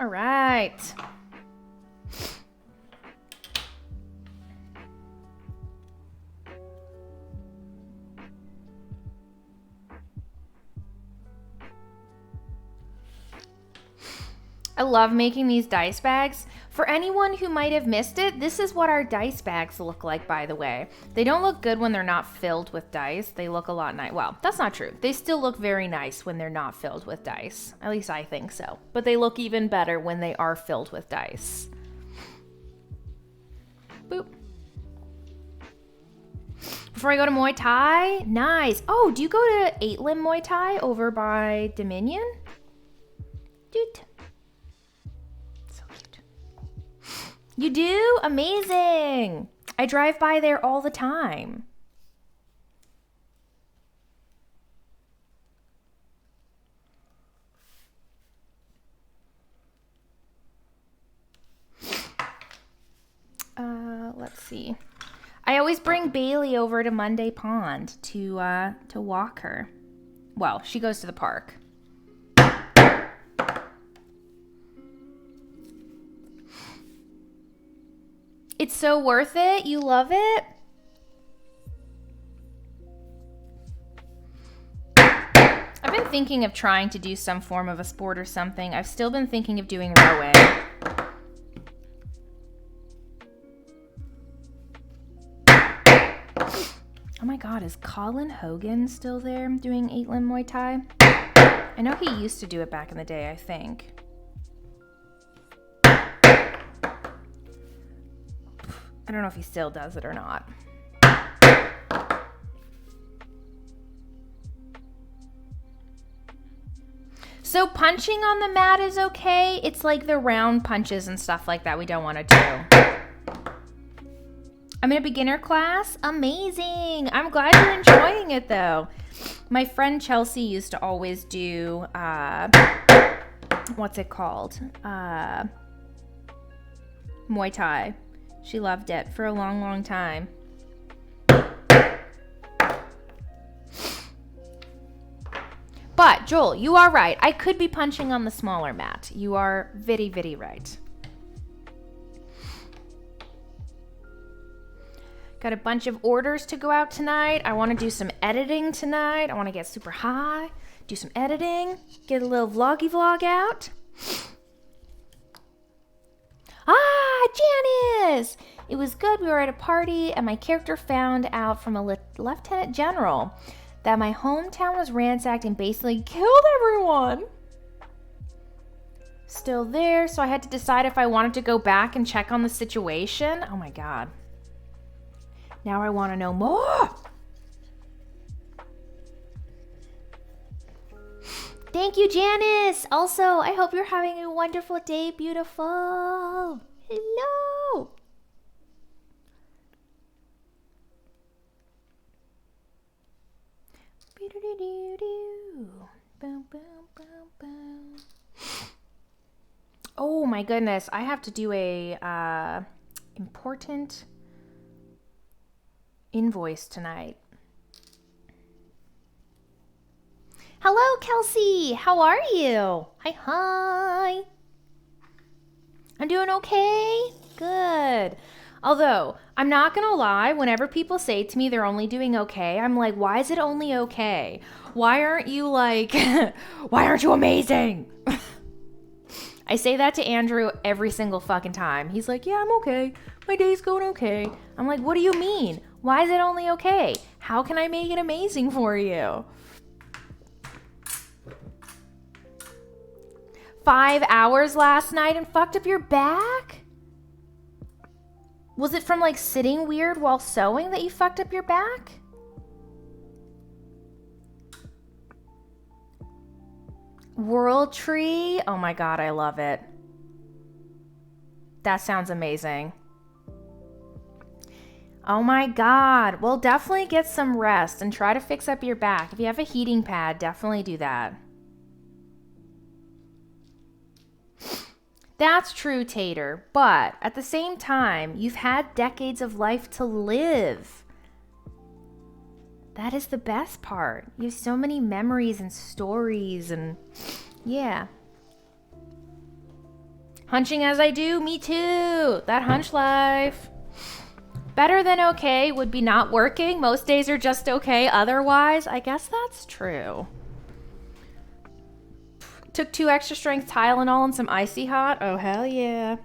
Speaker 1: All right. I love making these dice bags. For anyone who might have missed it, this is what our dice bags look like, by the way. They don't look good when they're not filled with dice. They look a lot nice. Well, that's not true. They still look very nice when they're not filled with dice. At least I think so. But they look even better when they are filled with dice. Boop. Before I go to Muay Thai? Nice. Oh, do you go to 8-Limb Muay Thai over by Dominion? Dude. You do? Amazing. I drive by there all the time. Let's see. I always bring Bailey over to Monday Pond to walk her. Well, she goes to the park. It's so worth it? You love it? I've been thinking of trying to do some form of a sport or something. I've still been thinking of doing rowing. Oh my god, is Colin Hogan still there doing 8-Limb Muay Thai? I know he used to do it back in the day, I think. I don't know if he still does it or not. So punching on the mat is okay. It's like the round punches and stuff like that we don't want to do. I'm in a beginner class. Amazing. I'm glad you're enjoying it though. My friend Chelsea used to always do, what's it called? Muay Thai. She loved it for a long, long time. But, Joel, you are right. I could be punching on the smaller mat. You are very, very right. Got a bunch of orders to go out tonight. I want to do some editing tonight. I want to get super high, do some editing, get a little vloggy vlog out. Ah, Janice! It was good. We were at a party, and my character found out from a lieutenant general that my hometown was ransacked and basically killed everyone. Still there, so I had to decide if I wanted to go back and check on the situation. Oh my god. Now I want to know more. Thank you, Janice. Also, I hope you're having a wonderful day, beautiful. Hello. Oh my goodness, I have to do a important invoice tonight. Hello, Kelsey. How are you? Hi. I'm doing okay. Good. Although, I'm not gonna lie, whenever people say to me they're only doing okay, I'm like, why is it only okay? Why aren't you like, why aren't you amazing? I say that to Andrew every single fucking time. He's like, yeah, I'm okay. My day's going okay. I'm like, what do you mean? Why is it only okay? How can I make it amazing for you? 5 hours last night and fucked up your back? Was it from like sitting weird while sewing that you fucked up your back? World Tree? Oh my god, I love it. That sounds amazing. Oh my god. Well, definitely get some rest and try to fix up your back. If you have a heating pad, definitely do that. That's true, Tater, but at the same time, you've had decades of life to live. That is the best part. You have so many memories and stories and yeah. Hunching as I do, me too. That hunch life. Better than okay would be not working. Most days are just okay. Otherwise, I guess that's true. Took 2 extra strength Tylenol and some Icy Hot. Oh, hell yeah.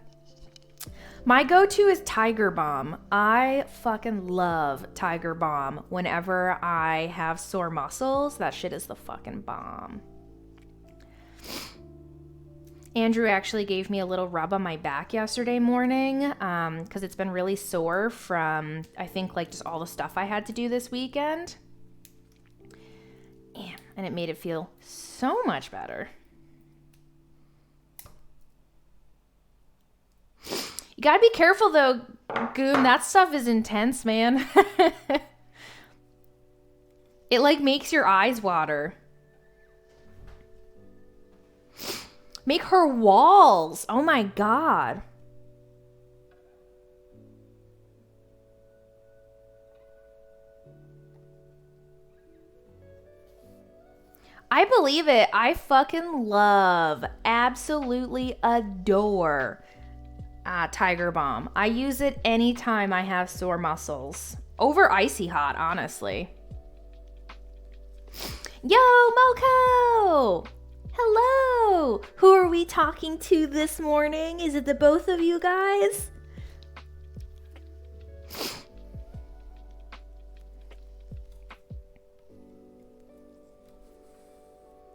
Speaker 1: My go-to is Tiger Balm. I fucking love Tiger Balm whenever I have sore muscles. That shit is the fucking bomb. Andrew actually gave me a little rub on my back yesterday morning because it's been really sore from, I think, like just all the stuff I had to do this weekend. Yeah, and it made it feel so much better. You gotta be careful though, Goom. That stuff is intense, man. It like makes your eyes water. Make her walls. Oh my god. I believe it. I fucking love, absolutely adore Tiger Balm. I use it anytime I have sore muscles. Over Icy Hot, honestly. Yo, Moko! Hello! Who are we talking to this morning? Is it the both of you guys?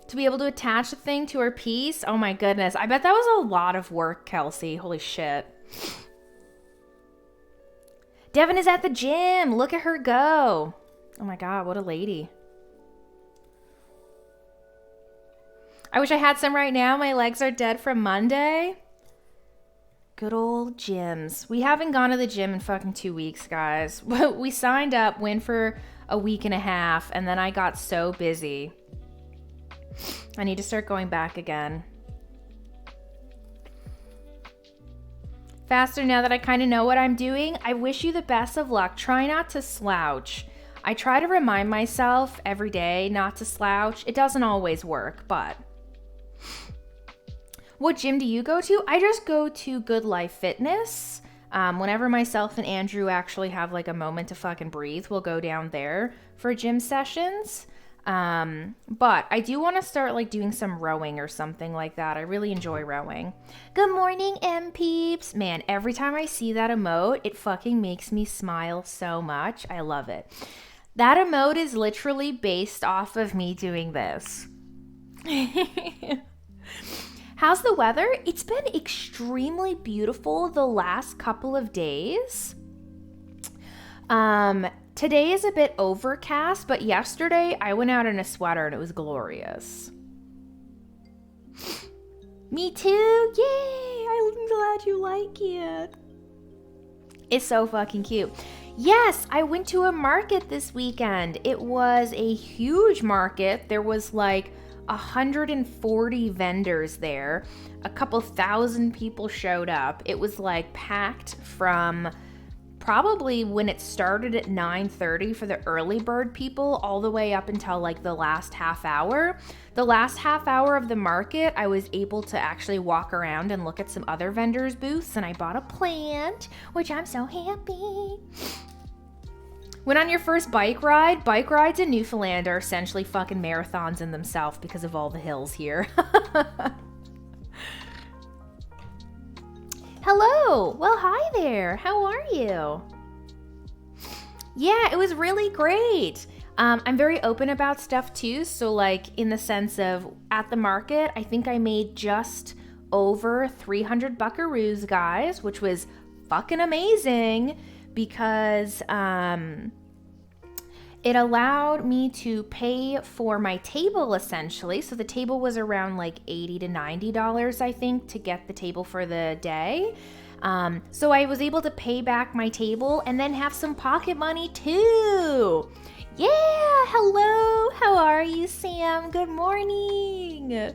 Speaker 1: to be able to attach the thing to her piece. Oh my goodness. I bet that was a lot of work, Kelsey. Holy shit. Devin is at the gym. Look at her go. Oh my God, what a lady. I wish I had some right now. My legs are dead from Monday. Good old gyms. We haven't gone to the gym in fucking 2 weeks, guys. We signed up, went for a week and a half, and then I got so busy. I need to start going back again. Faster now that I kind of know what I'm doing. I wish you the best of luck. Try not to slouch. I try to remind myself every day not to slouch. It doesn't always work, but... What gym do you go to? I just go to Good Life Fitness. Whenever myself and Andrew actually have like a moment to fucking breathe, we'll go down there for gym sessions. But I do want to start like doing some rowing or something like that. I really enjoy rowing. Good morning, M-Peeps. Man, every time I see that emote, it fucking makes me smile so much. I love it. That emote is literally based off of me doing this. How's the weather? It's been extremely beautiful the last couple of days. Today is a bit overcast, but yesterday I went out in a sweater and it was glorious. Me too. Yay! I'm glad you like it. It's so fucking cute. Yes, I went to a market this weekend. It was a huge market. There was like 140 vendors there. A couple thousand people showed up. It was like packed from probably when it started at 9:30 for the early bird people all the way up until like the last half hour. The last half hour of the market, I was able to actually walk around and look at some other vendors' booths, and I bought a plant, which I'm so happy. Went on your first bike ride? Bike rides in Newfoundland are essentially fucking marathons in themselves because of all the hills here. Hello. Well, hi there. How are you? Yeah, it was really great. I'm very open about stuff too. So like in the sense of at the market, I think I made just over 300 buckaroos, guys, which was fucking amazing because it allowed me to pay for my table essentially. So the table was around like $80 to $90, I think, to get the table for the day. So I was able to pay back my table and then have some pocket money too. Yeah, hello. How are you, Sam? Good morning.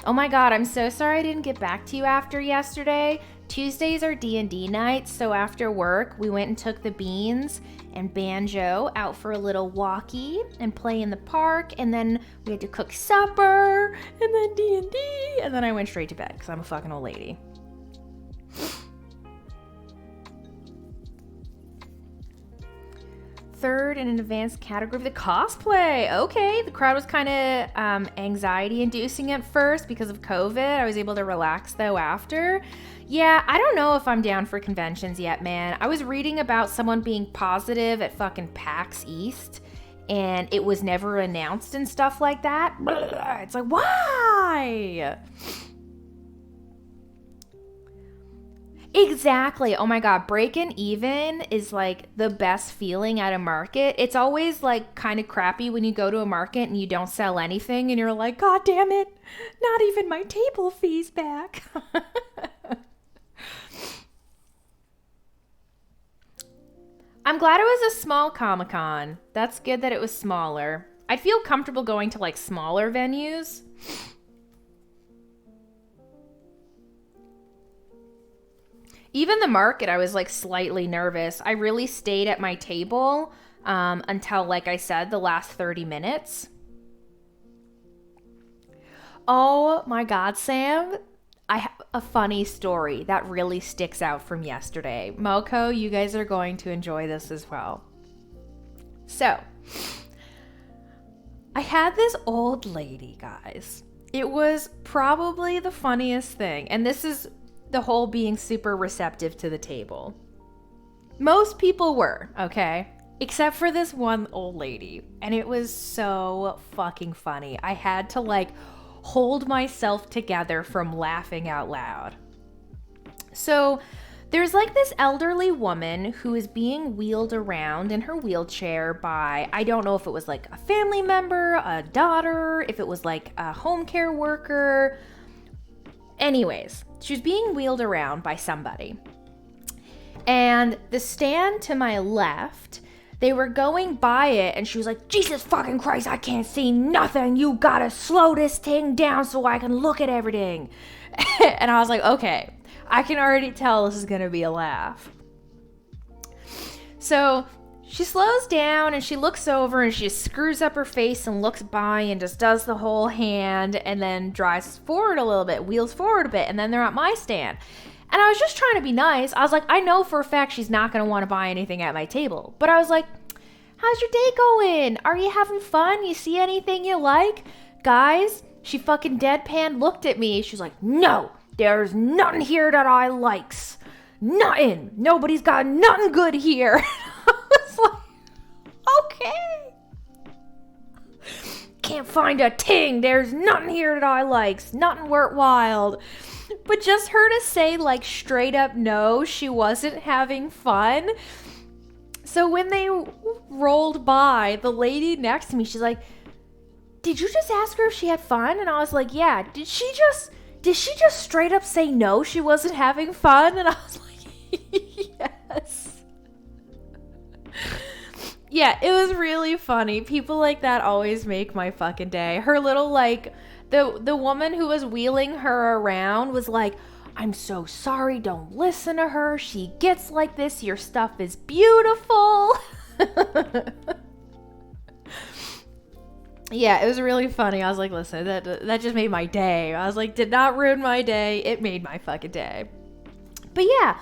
Speaker 1: Oh my God, I'm so sorry I didn't get back to you after yesterday. Tuesdays are D&D nights, so after work, we went and took the Beans and Banjo out for a little walkie and play in the park, and then we had to cook supper, and then D&D, and then I went straight to bed because I'm a fucking old lady. Third in an advanced category, the cosplay. Okay, the crowd was kind of anxiety-inducing at first because of COVID. I was able to relax though after. Yeah, I don't know if I'm down for conventions yet, man. I was reading about someone being positive at fucking PAX East, and it was never announced and stuff like that. It's like, why? Exactly. Oh my God. Breaking even is like the best feeling at a market. It's always like kind of crappy when you go to a market and you don't sell anything and you're like, God damn it. Not even my table fees back. I'm glad it was a small Comic-Con. That's good that it was smaller. I'd feel comfortable going to like smaller venues. Even the market, I was like slightly nervous. I really stayed at my table until, like I said, the last 30 minutes. Oh my God, Sam. I have a funny story that really sticks out from yesterday. Moko, you guys are going to enjoy this as well. So, I had this old lady, guys. It was probably the funniest thing. And this is the whole being super receptive to the table. Most people were, okay? except for this one old lady. And it was so fucking funny. I had to like hold myself together from laughing out loud. So there's like this elderly woman who is being wheeled around in her wheelchair by, I don't know if it was like a family member, a daughter, if it was like a home care worker. Anyways, she was being wheeled around by somebody. And the stand to my left, they were going by it and she was like, Jesus fucking Christ, I can't see nothing. You gotta slow this thing down so I can look at everything. And I was like, okay, I can already tell this is gonna be a laugh. So she slows down and she looks over and she screws up her face and looks by and just does the whole hand and then drives forward a little bit, wheels forward a bit, and then they're at my stand. And I was just trying to be nice. I was like, I know for a fact she's not going to want to buy anything at my table. But I was like, how's your day going? Are you having fun? You see anything you like? Guys, she fucking deadpan looked at me. She was like, no, there's nothing here that I likes. Nothing. Nobody's got nothing good here. I was like, okay. Can't find a ting. There's nothing here that I likes. Nothing worthwhile. But just her to say like straight up no, she wasn't having fun. So when they rolled by, the lady next to me, she's like, did you just ask her if she had fun? And I was like, yeah. Did she just straight up say no, she wasn't having fun? And I was like, yes. Yeah, it was really funny. People like that always make my fucking day. Her little like, the woman who was wheeling her around was like, I'm so sorry, don't listen to her. She gets like this. Your stuff is beautiful. Yeah, it was really funny. I was like, listen, that just made my day. I was like, did not ruin my day. It made my fucking day. But yeah,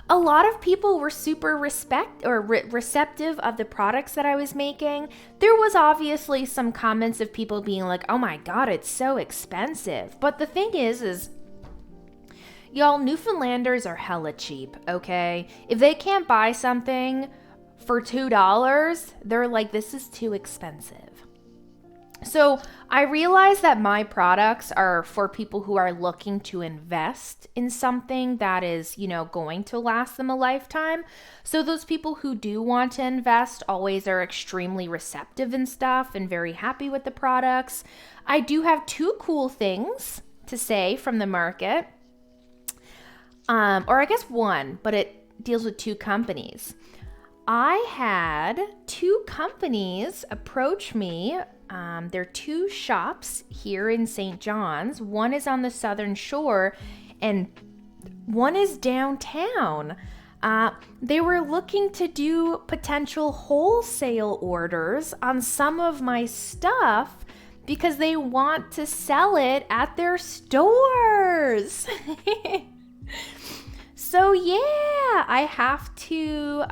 Speaker 1: a lot of people were super receptive of the products that I was making. There was obviously some comments of people being like, oh my God, it's so expensive. But the thing is y'all, Newfoundlanders are hella cheap, okay? If they can't buy something for $2, they're like, this is too expensive. So I realize that my products are for people who are looking to invest in something that is, you know, going to last them a lifetime. So those people who do want to invest always are extremely receptive and stuff and very happy with the products. I do have two cool things to say from the market. Or I guess one, but it deals with two companies. I had two companies approach me. There are two shops here in St. John's. One is on the Southern Shore and one is downtown. They were looking to do potential wholesale orders on some of my stuff because they want to sell it at their stores. So yeah, I have to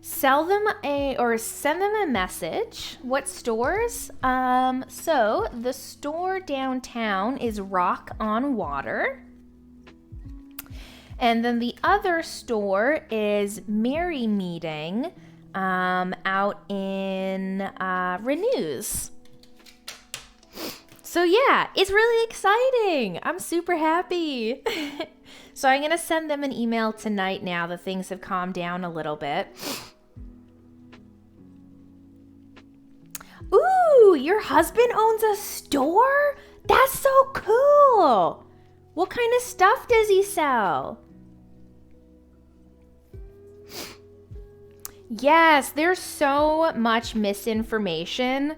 Speaker 1: send them a message. What stores? So the store downtown is Rock on Water. And then the other store is Merry Meeting out in Renews. So yeah, it's really exciting. I'm super happy. So I'm going to send them an email tonight now that things have calmed down a little bit. Ooh, your husband owns a store? That's so cool. What kind of stuff does he sell? Yes, there's so much misinformation.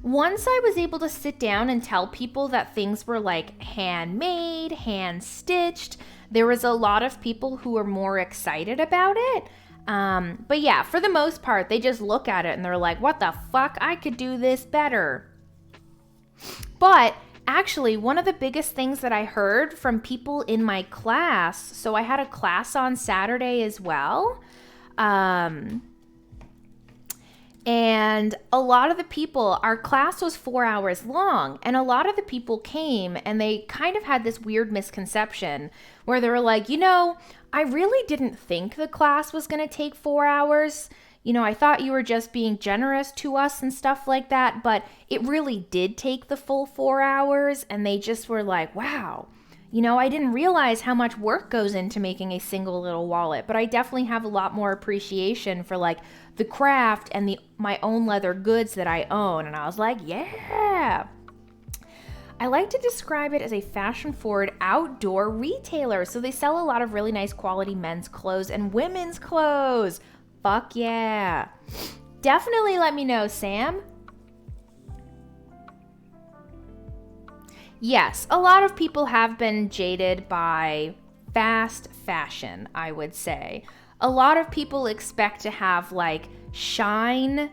Speaker 1: Once I was able to sit down and tell people that things were like handmade, hand-stitched, there was a lot of people who were more excited about it. But yeah, for the most part, they just look at it and they're like, what the fuck? I could do this better. But actually, one of the biggest things that I heard from people in my class, so I had a class on Saturday as well, And a lot of the people, our class was 4 hours long, and a lot of the people came and they kind of had this weird misconception where they were like, I really didn't think the class was going to take 4 hours. I thought you were just being generous to us and stuff like that, but it really did take the full 4 hours. And they just were like, wow, I didn't realize how much work goes into making a single little wallet, but I definitely have a lot more appreciation for like the craft and my own leather goods that I own. And I was like, yeah. I like to describe it as a fashion-forward outdoor retailer. So they sell a lot of really nice quality men's clothes and women's clothes. Fuck yeah. Definitely let me know, Sam. Yes, a lot of people have been jaded by fast fashion, I would say. A lot of people expect to have like Shine.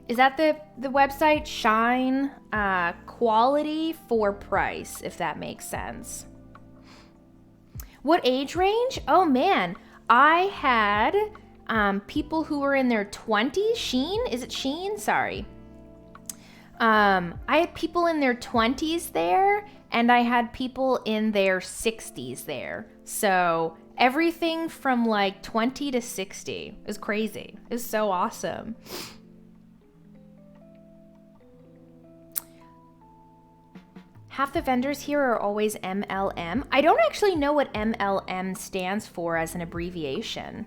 Speaker 1: Is that the website? Shine quality for price, if that makes sense. What age range? Oh man, I had people who were in their 20s. Shein? Is it Shein? Sorry. I had people in their 20s there, and I had people in their 60s there. So everything from like 20 to 60. It was crazy. It was so awesome. Half the vendors here are always MLM. I don't actually know what MLM stands for as an abbreviation.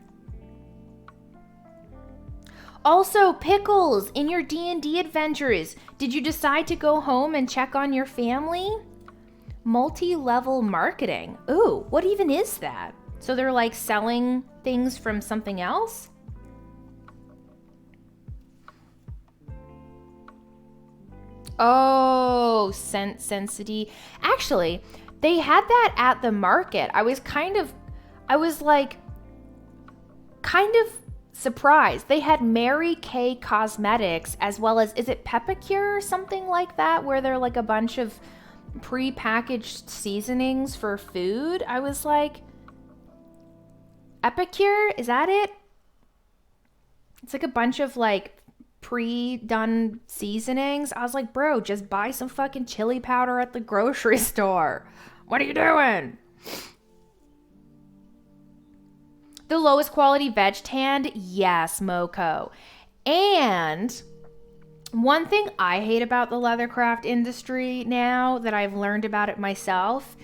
Speaker 1: Also, Pickles, in your D&D adventures, did you decide to go home and check on your family? Multi-level marketing. Ooh, what even is that? So they're like selling things from something else? Oh, Sensity. Actually, they had that at the market. I was kind of surprised. They had Mary Kay Cosmetics as well as, is it Pepicure or something like that, where they're like a bunch of pre-packaged seasonings for food. I was like, Epicure, is that it? It's like a bunch of like pre-done seasonings. I was like, bro, just buy some fucking chili powder at the grocery store. What are you doing? The lowest quality veg tanned? Yes, Moco. And one thing I hate about the leathercraft industry now that I've learned about it myself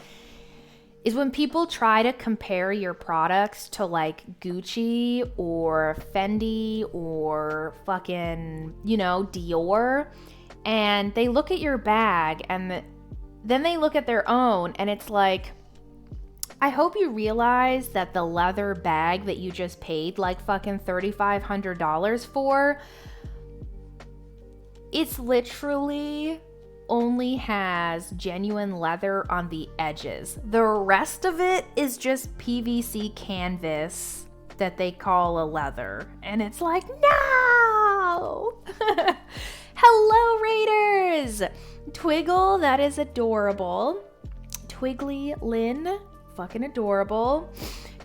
Speaker 1: is when people try to compare your products to like Gucci or Fendi or fucking, Dior, and they look at your bag and then they look at their own, and it's like, I hope you realize that the leather bag that you just paid like fucking $3,500 for, it's literally only has genuine leather on the edges. The rest of it is just PVC canvas that they call a leather. And it's like, no! Hello, Raiders! Twiggle, that is adorable. Twiggly Lynn, fucking adorable.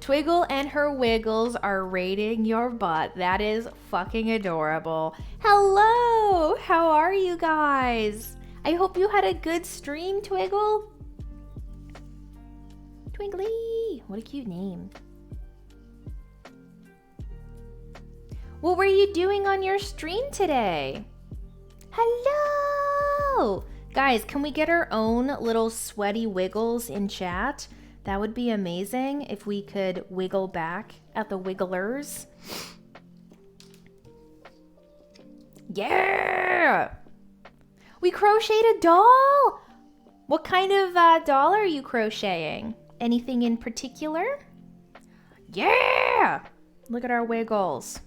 Speaker 1: Twiggle and her Wiggles are raiding your butt. That is fucking adorable. Hello! How are you guys? I hope you had a good stream, Twiggle. Twiggly! What a cute name. What were you doing on your stream today? Hello! Guys, can we get our own little sweaty Wiggles in chat? That would be amazing if we could wiggle back at the Wigglers. Yeah! We crocheted a doll! What kind of doll are you crocheting? Anything in particular? Yeah! Look at our Wiggles.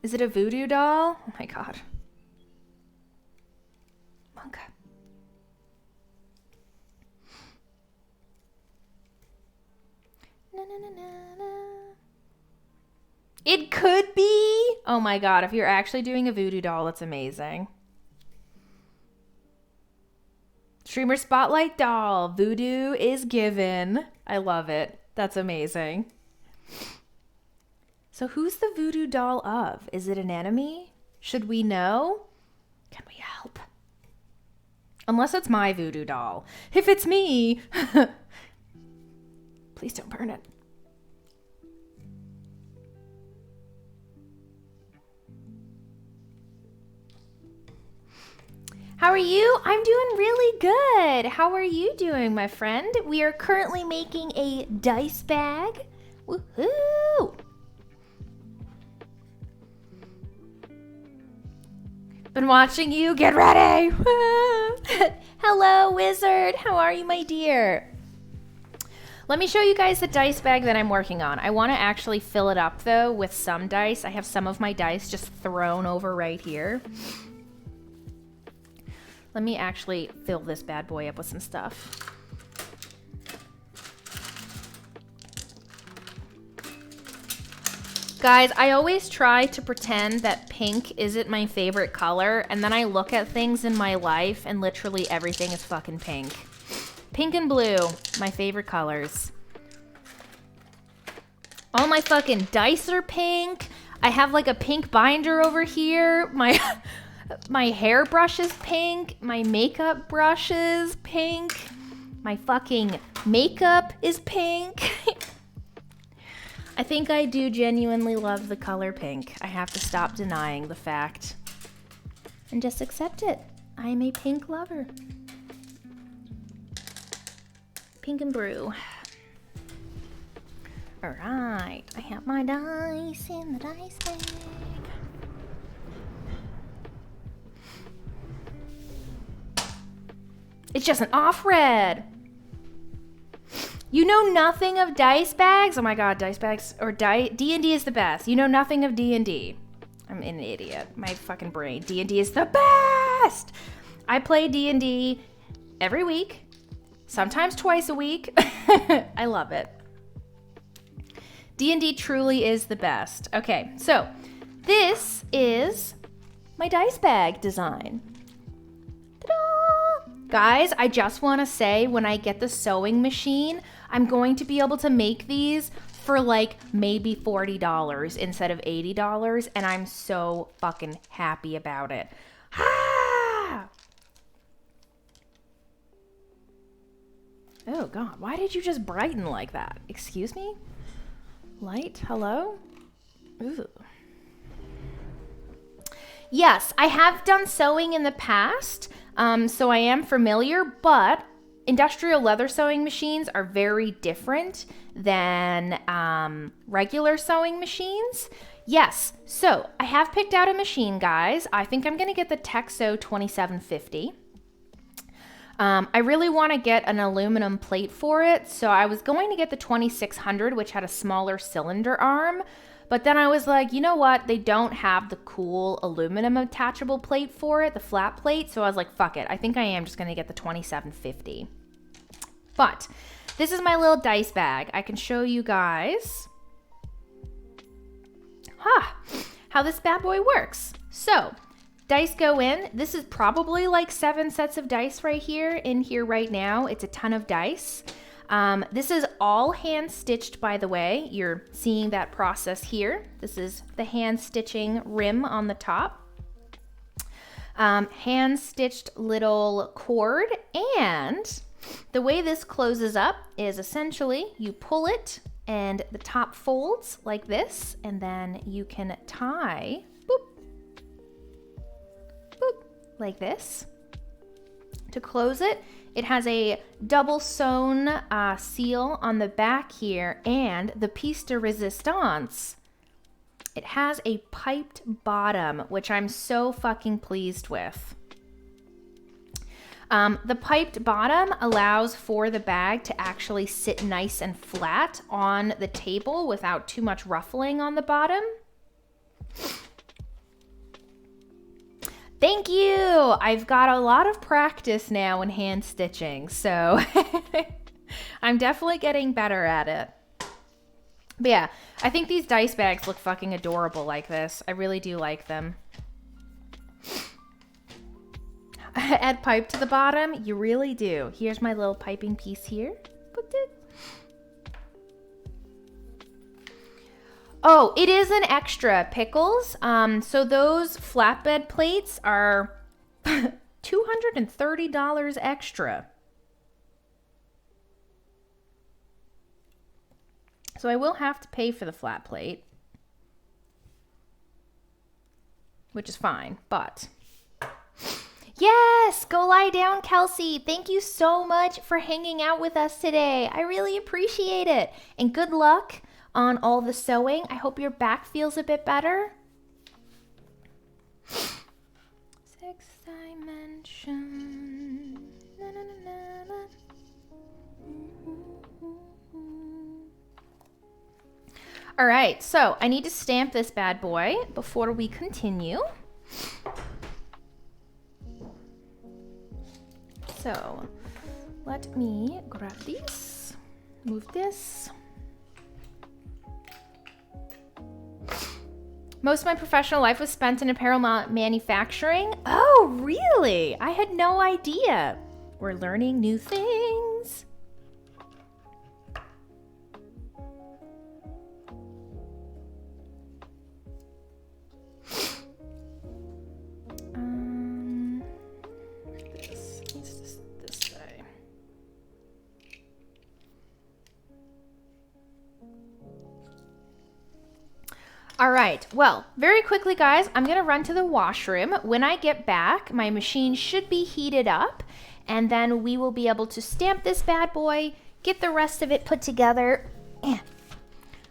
Speaker 1: Is it a voodoo doll? Oh my god. Monka. Na, na, na, na, na. It could be. Oh my god, if you're actually doing a voodoo doll, that's amazing. Streamer Spotlight doll. Voodoo is given. I love it. That's amazing. So who's the voodoo doll of? Is it an enemy? Should we know? Can we help? Unless it's my voodoo doll. If it's me, please don't burn it. How are you? I'm doing really good. How are you doing, my friend? We are currently making a dice bag. Woohoo! Been watching you. Get ready. Hello, wizard. How are you, my dear? Let me show you guys the dice bag that I'm working on. I want to actually fill it up, though, with some dice. I have some of my dice just thrown over right here. Let me actually fill this bad boy up with some stuff. Guys, I always try to pretend that pink isn't my favorite color, and then I look at things in my life and literally everything is fucking pink. Pink and blue, my favorite colors. All my fucking dice are pink. I have like a pink binder over here. My hairbrush is pink. My makeup brush is pink. My fucking makeup is pink. I think I do genuinely love the color pink. I have to stop denying the fact and just accept it. I am a pink lover. Pink and brew. All right, I have my dice in the dice bag. It's just an off red. You know nothing of dice bags? Oh my god, dice bags or D&D is the best. You know nothing of D&D. I'm an idiot. My fucking brain. D&D is the best. I play D&D every week, sometimes twice a week. I love it. D&D truly is the best. Okay, so this is my dice bag design. Ta-da! Guys, I just want to say when I get the sewing machine, I'm going to be able to make these for like maybe $40 instead of $80, and I'm so fucking happy about it. Ah! Oh god, why did you just brighten like that? Excuse me? Light, hello? Ooh. Yes, I have done sewing in the past, so I am familiar, but industrial leather sewing machines are very different than regular sewing machines. Yes, so I have picked out a machine, guys. I think I'm going to get the Texo 2750. I really want to get an aluminum plate for it, so I was going to get the 2600, which had a smaller cylinder arm, but then I was like, you know what? They don't have the cool aluminum attachable plate for it, the flat plate, so I was like, fuck it. I think I am just going to get the 2750. But this is my little dice bag. I can show you guys how this bad boy works. So, dice go in. This is probably like 7 sets of dice right here in here right now. It's a ton of dice. This is all hand stitched, by the way. You're seeing that process here. This is the hand stitching rim on the top. Hand stitched little cord, and the way this closes up is essentially you pull it and the top folds like this, and then you can tie, boop, boop, like this. To close it, it has a double sewn seal on the back here, and the piece de resistance, it has a piped bottom, which I'm so fucking pleased with. The piped bottom allows for the bag to actually sit nice and flat on the table without too much ruffling on the bottom. Thank you! I've got a lot of practice now in hand stitching, so I'm definitely getting better at it. But yeah, I think these dice bags look fucking adorable like this. I really do like them. Add pipe to the bottom? You really do. Here's my little piping piece here. Oh, it is an extra, Pickles. So those flatbed plates are $230 extra. So I will have to pay for the flat plate, which is fine, but... Yes, go lie down, Kelsey. Thank you so much for hanging out with us today. I really appreciate it. And good luck on all the sewing. I hope your back feels a bit better. Sixth dimension. Na, na, na, na, na. All right, so I need to stamp this bad boy before we continue. So let me grab these, move this. Most of my professional life was spent in apparel manufacturing. Oh, really? I had no idea. We're learning new things. This way. All right, well, very quickly, guys, I'm gonna run to the washroom. When I get back, my machine should be heated up, and then we will be able to stamp this bad boy, get the rest of it put together. And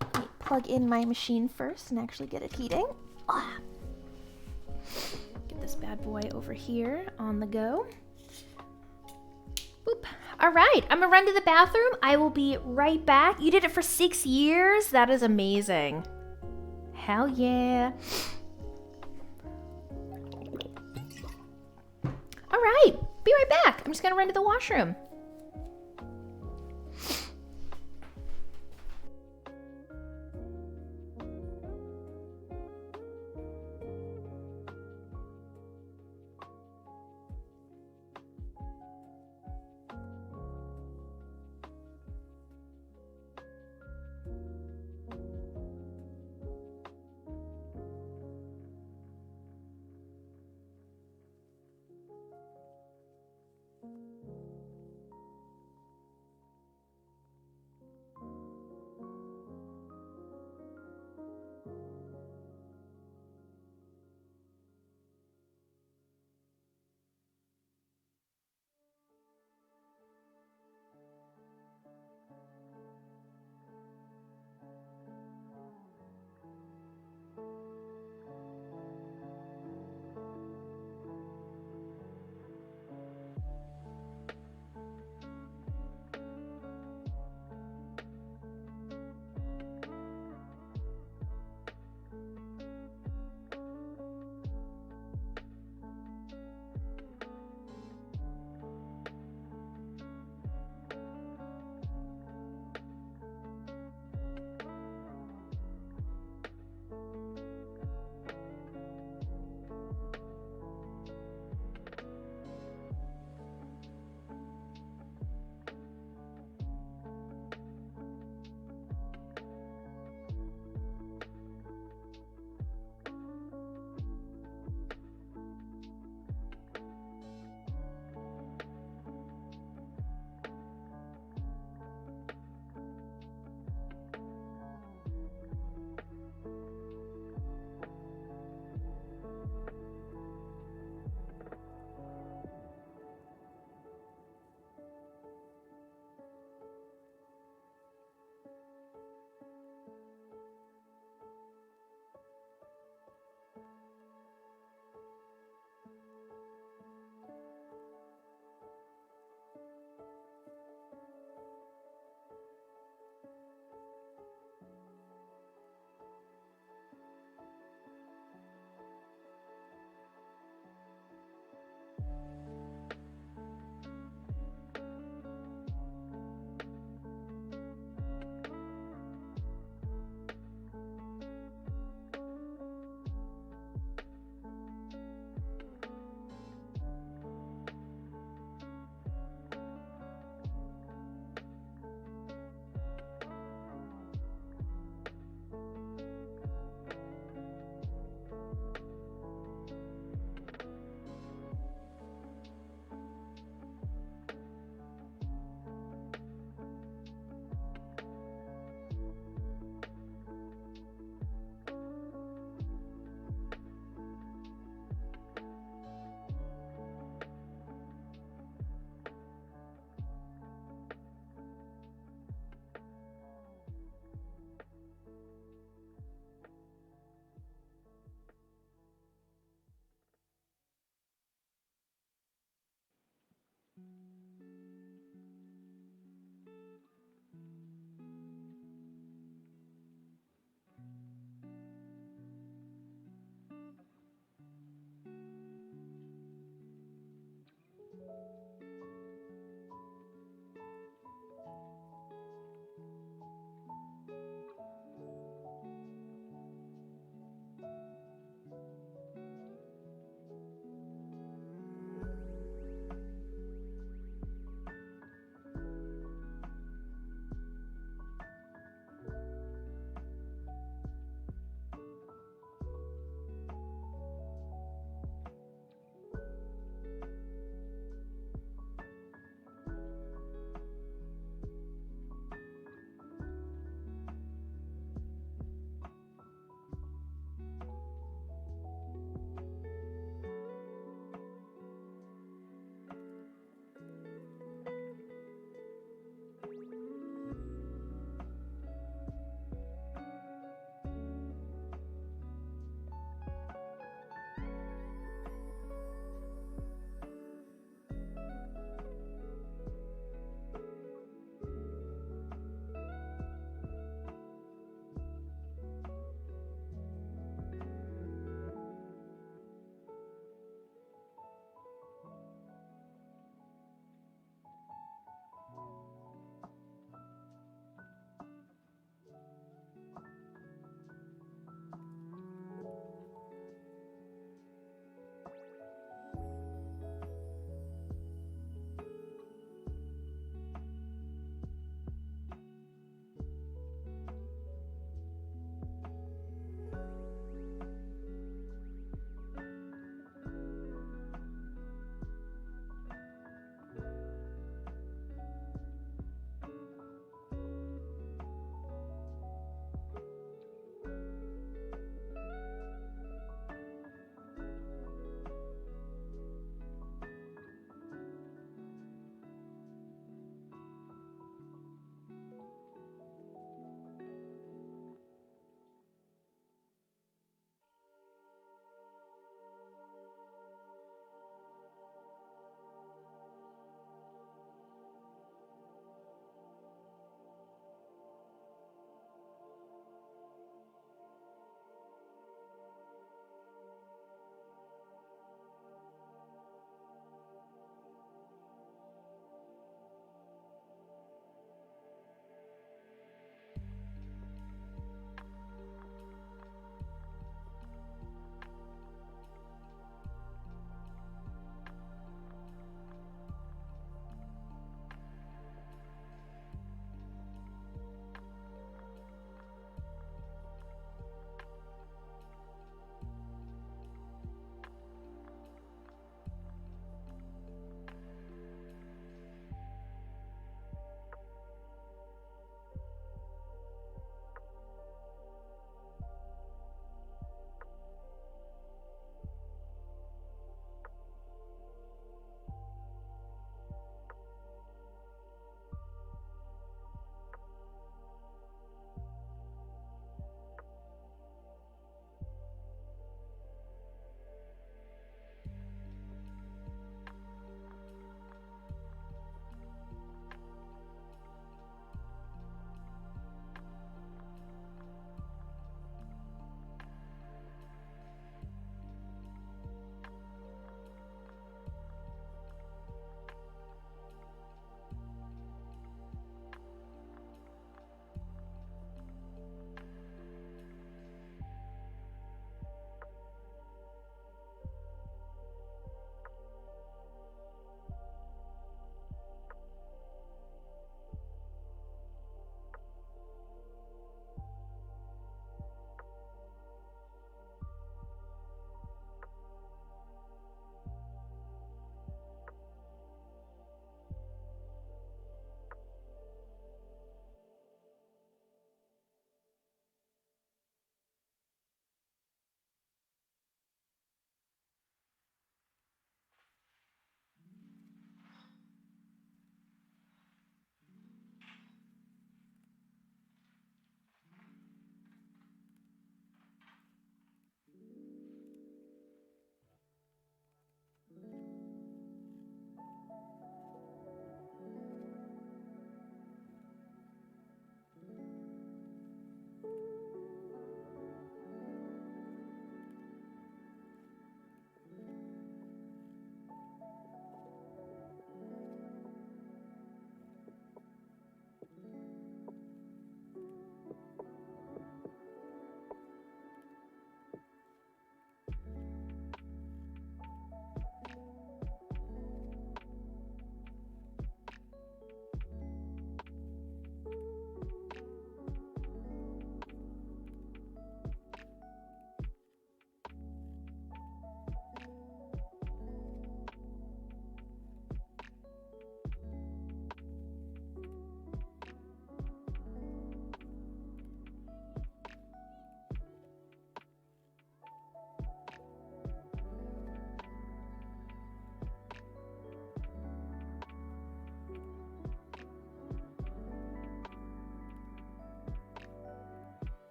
Speaker 1: let me plug in my machine first and actually get it heating. Get this bad boy over here on the go. Boop. All right, I'm gonna run to the bathroom. I will be right back. You did it for 6 years? That is amazing. Hell yeah. All right, be right back. I'm just gonna run to the washroom.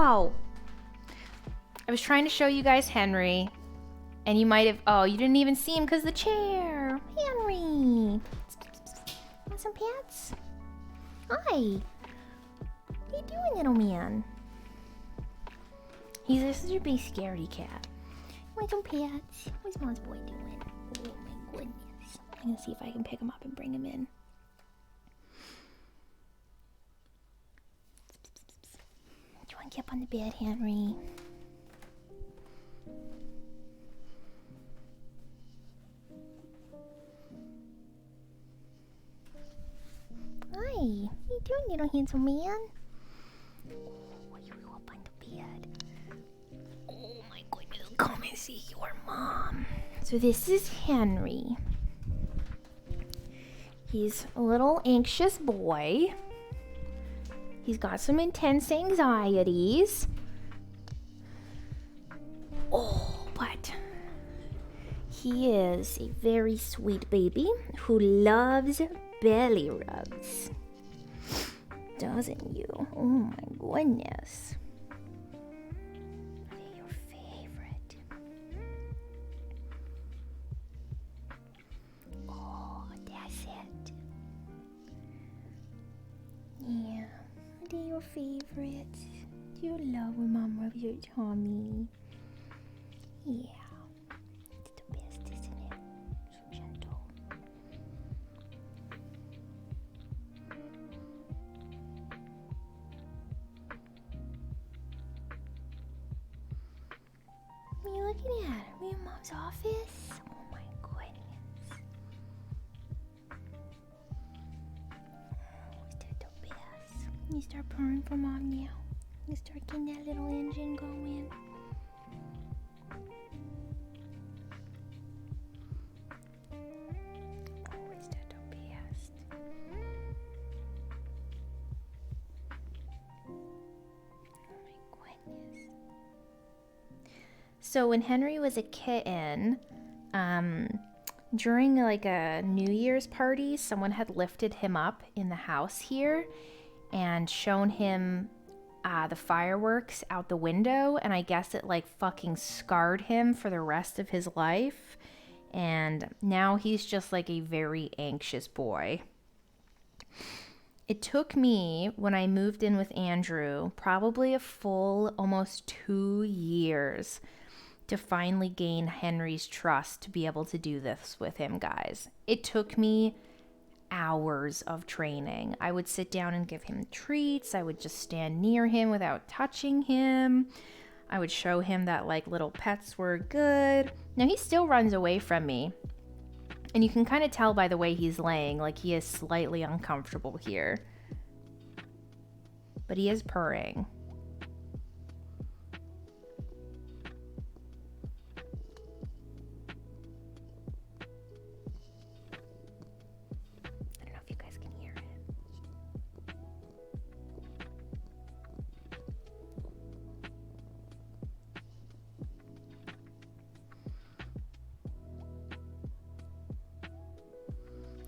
Speaker 1: Oh, I was trying to show you guys Henry, and you might have, oh, you didn't even see him because the chair. Henry. Want some pets? Hi. What are you doing, little man? He's such a big scaredy cat. Want some pets? What's Mom's boy doing? Oh my goodness. I'm gonna see if I can pick him up and bring him in. Do you want to get up on the bed, Henry? Hi. What are you doing, little handsome man? Oh, you up on the bed. Oh my goodness, come and see your mom. So this is Henry. He's a little anxious boy. He's got some intense anxieties. Oh, but he is a very sweet baby who loves belly rubs. Doesn't you? Oh my goodness. They're your favorite. Oh, that's it. Yeah, they're your favorite. Do you love when Mom rubs your tummy? Yeah. It's the best, isn't it? So gentle. What are you looking at? Are we in Mom's office? Oh my goodness. Oh, is that the best? You start purring for Mom now. You start getting that little engine going. Oh, is that the best? Oh my goodness. So when Henry was a kitten, during like a New Year's party, someone had lifted him up in the house here and shown him the fireworks out the window, and I guess it like fucking scarred him for the rest of his life, and now he's just like a very anxious boy. It took me, when I moved in with Andrew, probably a full almost 2 years to finally gain Henry's trust to be able to do this with him, guys. It took me hours of training. I would sit down and give him treats. I would just stand near him without touching him. I would show him that like little pets were good. Now he still runs away from me. And you can kind of tell by the way he's laying, like he is slightly uncomfortable here. But he is purring. I don't know if you guys can hear it.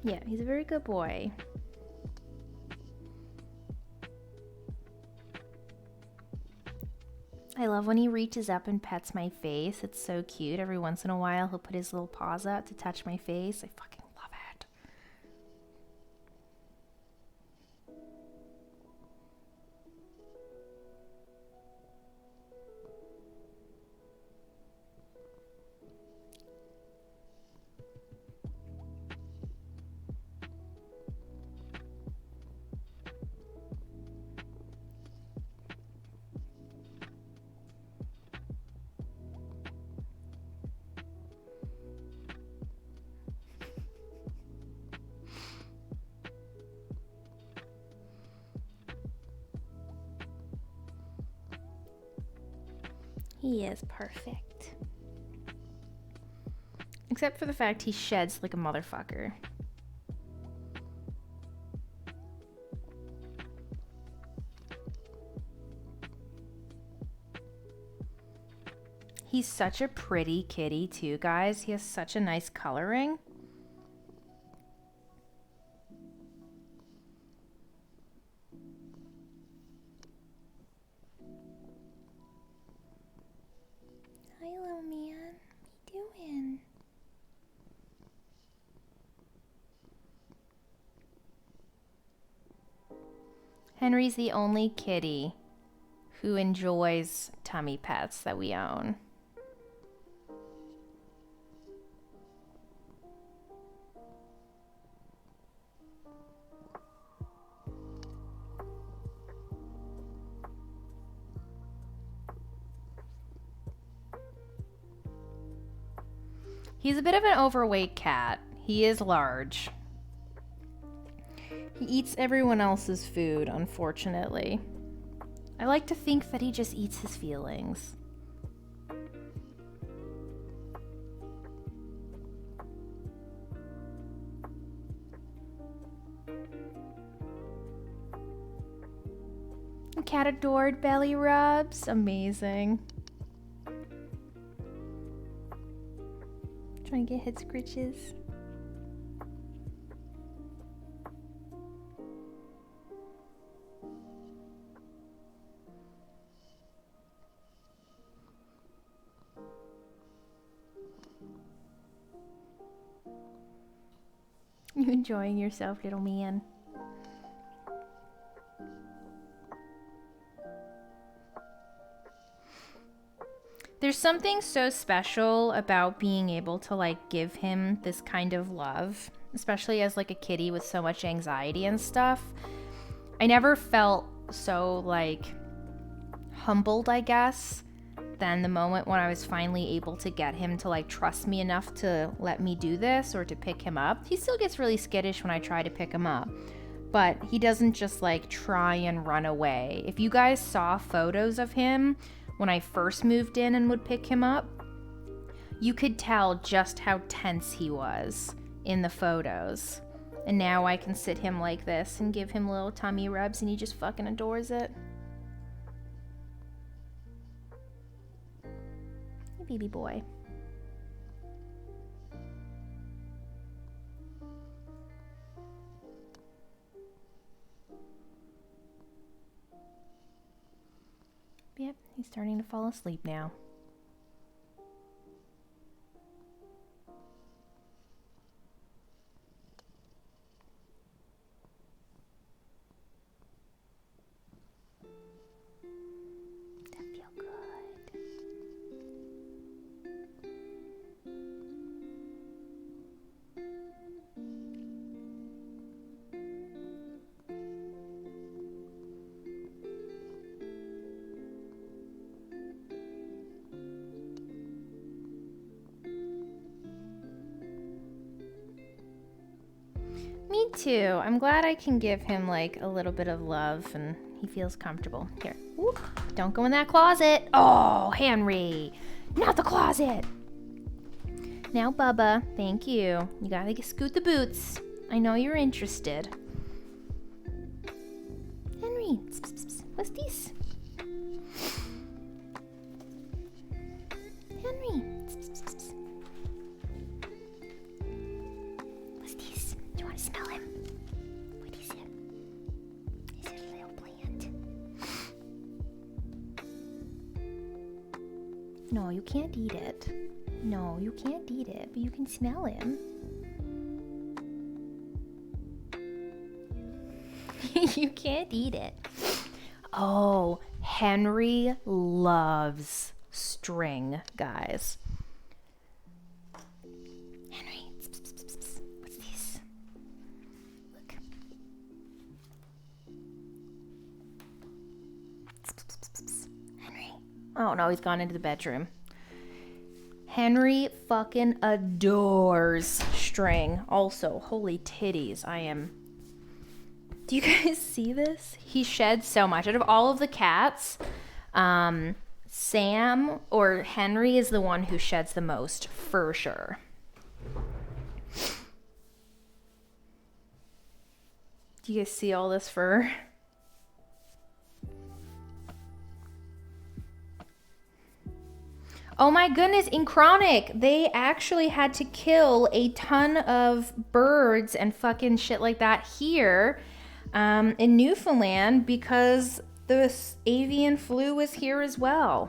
Speaker 1: Yeah, he's a very good boy. I love when he reaches up and pets my face. It's so cute. Every once in a while, he'll put his little paws out to touch my face. I fucking love it. He is perfect. Except for the fact he sheds like a motherfucker. He's such a pretty kitty too, guys. He has such a nice coloring. Henry's the only kitty who enjoys tummy pets that we own. He's a bit of an overweight cat. He is large. He eats everyone else's food, unfortunately. I like to think that he just eats his feelings. Cat adored belly rubs. Amazing. Trying to get head scritches. You enjoying yourself, little man? There's something so special about being able to like give him this kind of love, especially as like a kitty with so much anxiety and stuff. I never felt so like humbled, I guess, than the moment when I was finally able to get him to like trust me enough to let me do this or to pick him up. He still gets really skittish when I try to pick him up, but he doesn't just like try and run away. If you guys saw photos of him when I first moved in and would pick him up, you could tell just how tense he was in the photos. And now I can sit him like this and give him little tummy rubs and he just fucking adores it. Hey, baby boy. Yep, he's starting to fall asleep now. That feel good. Me too. I'm glad I can give him like a little bit of love and he feels comfortable. Here. Whoop. Don't go in that closet. Oh, Henry. Not the closet. Now, Bubba. Thank you. You gotta scoot the boots. I know you're interested. Henry. What's this? Henry. Smell him. What is it? Is it a little plant? No, you can't eat it. No, you can't eat it, but you can smell him. You can't eat it. Oh, Henry loves string, guys. Oh no, he's gone into the bedroom. Henry fucking adores string. Also, holy titties, Do you guys see this? He sheds so much. Out of all of the cats, Sam or Henry is the one who sheds the most, for sure. Do you guys see all this fur? Oh my goodness, in Chronic, they actually had to kill a ton of birds and fucking shit like that here in Newfoundland because the avian flu was here as well.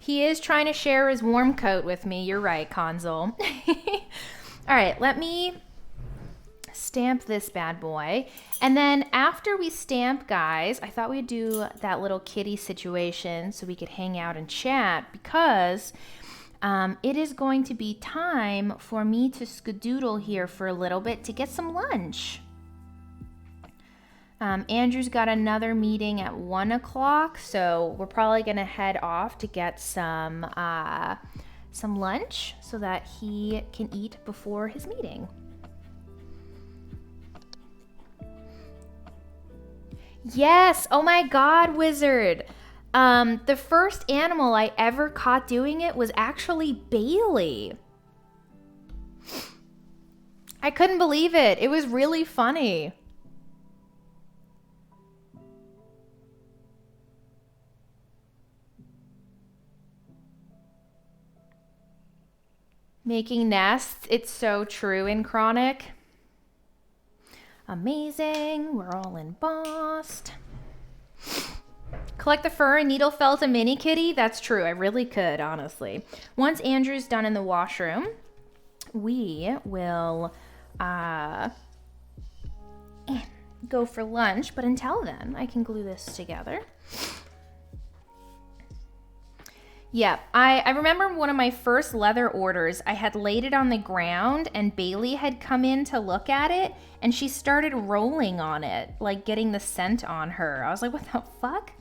Speaker 1: He is trying to share his warm coat with me. You're right, Consul. All right, let me stamp this bad boy. And then after we stamp, guys, I thought we'd do that little kitty situation so we could hang out and chat, because it is going to be time for me to skedoodle here for a little bit to get some lunch. Andrew's got another meeting at 1 o'clock, so we're probably gonna head off to get some lunch so that he can eat before his meeting. Yes, oh my God, Wizard. The first animal I ever caught doing it was actually Bailey. I couldn't believe it. It was really funny. Making nests, it's so true in Chronic. Amazing, we're all embossed. Collect the fur and needle felt a mini kitty? That's true, I really could, honestly. Once Andrew's done in the washroom, we will go for lunch, but until then, I can glue this together. Yeah, I remember one of my first leather orders, I had laid it on the ground and Bailey had come in to look at it and she started rolling on it, like getting the scent on her. I was like, what the fuck?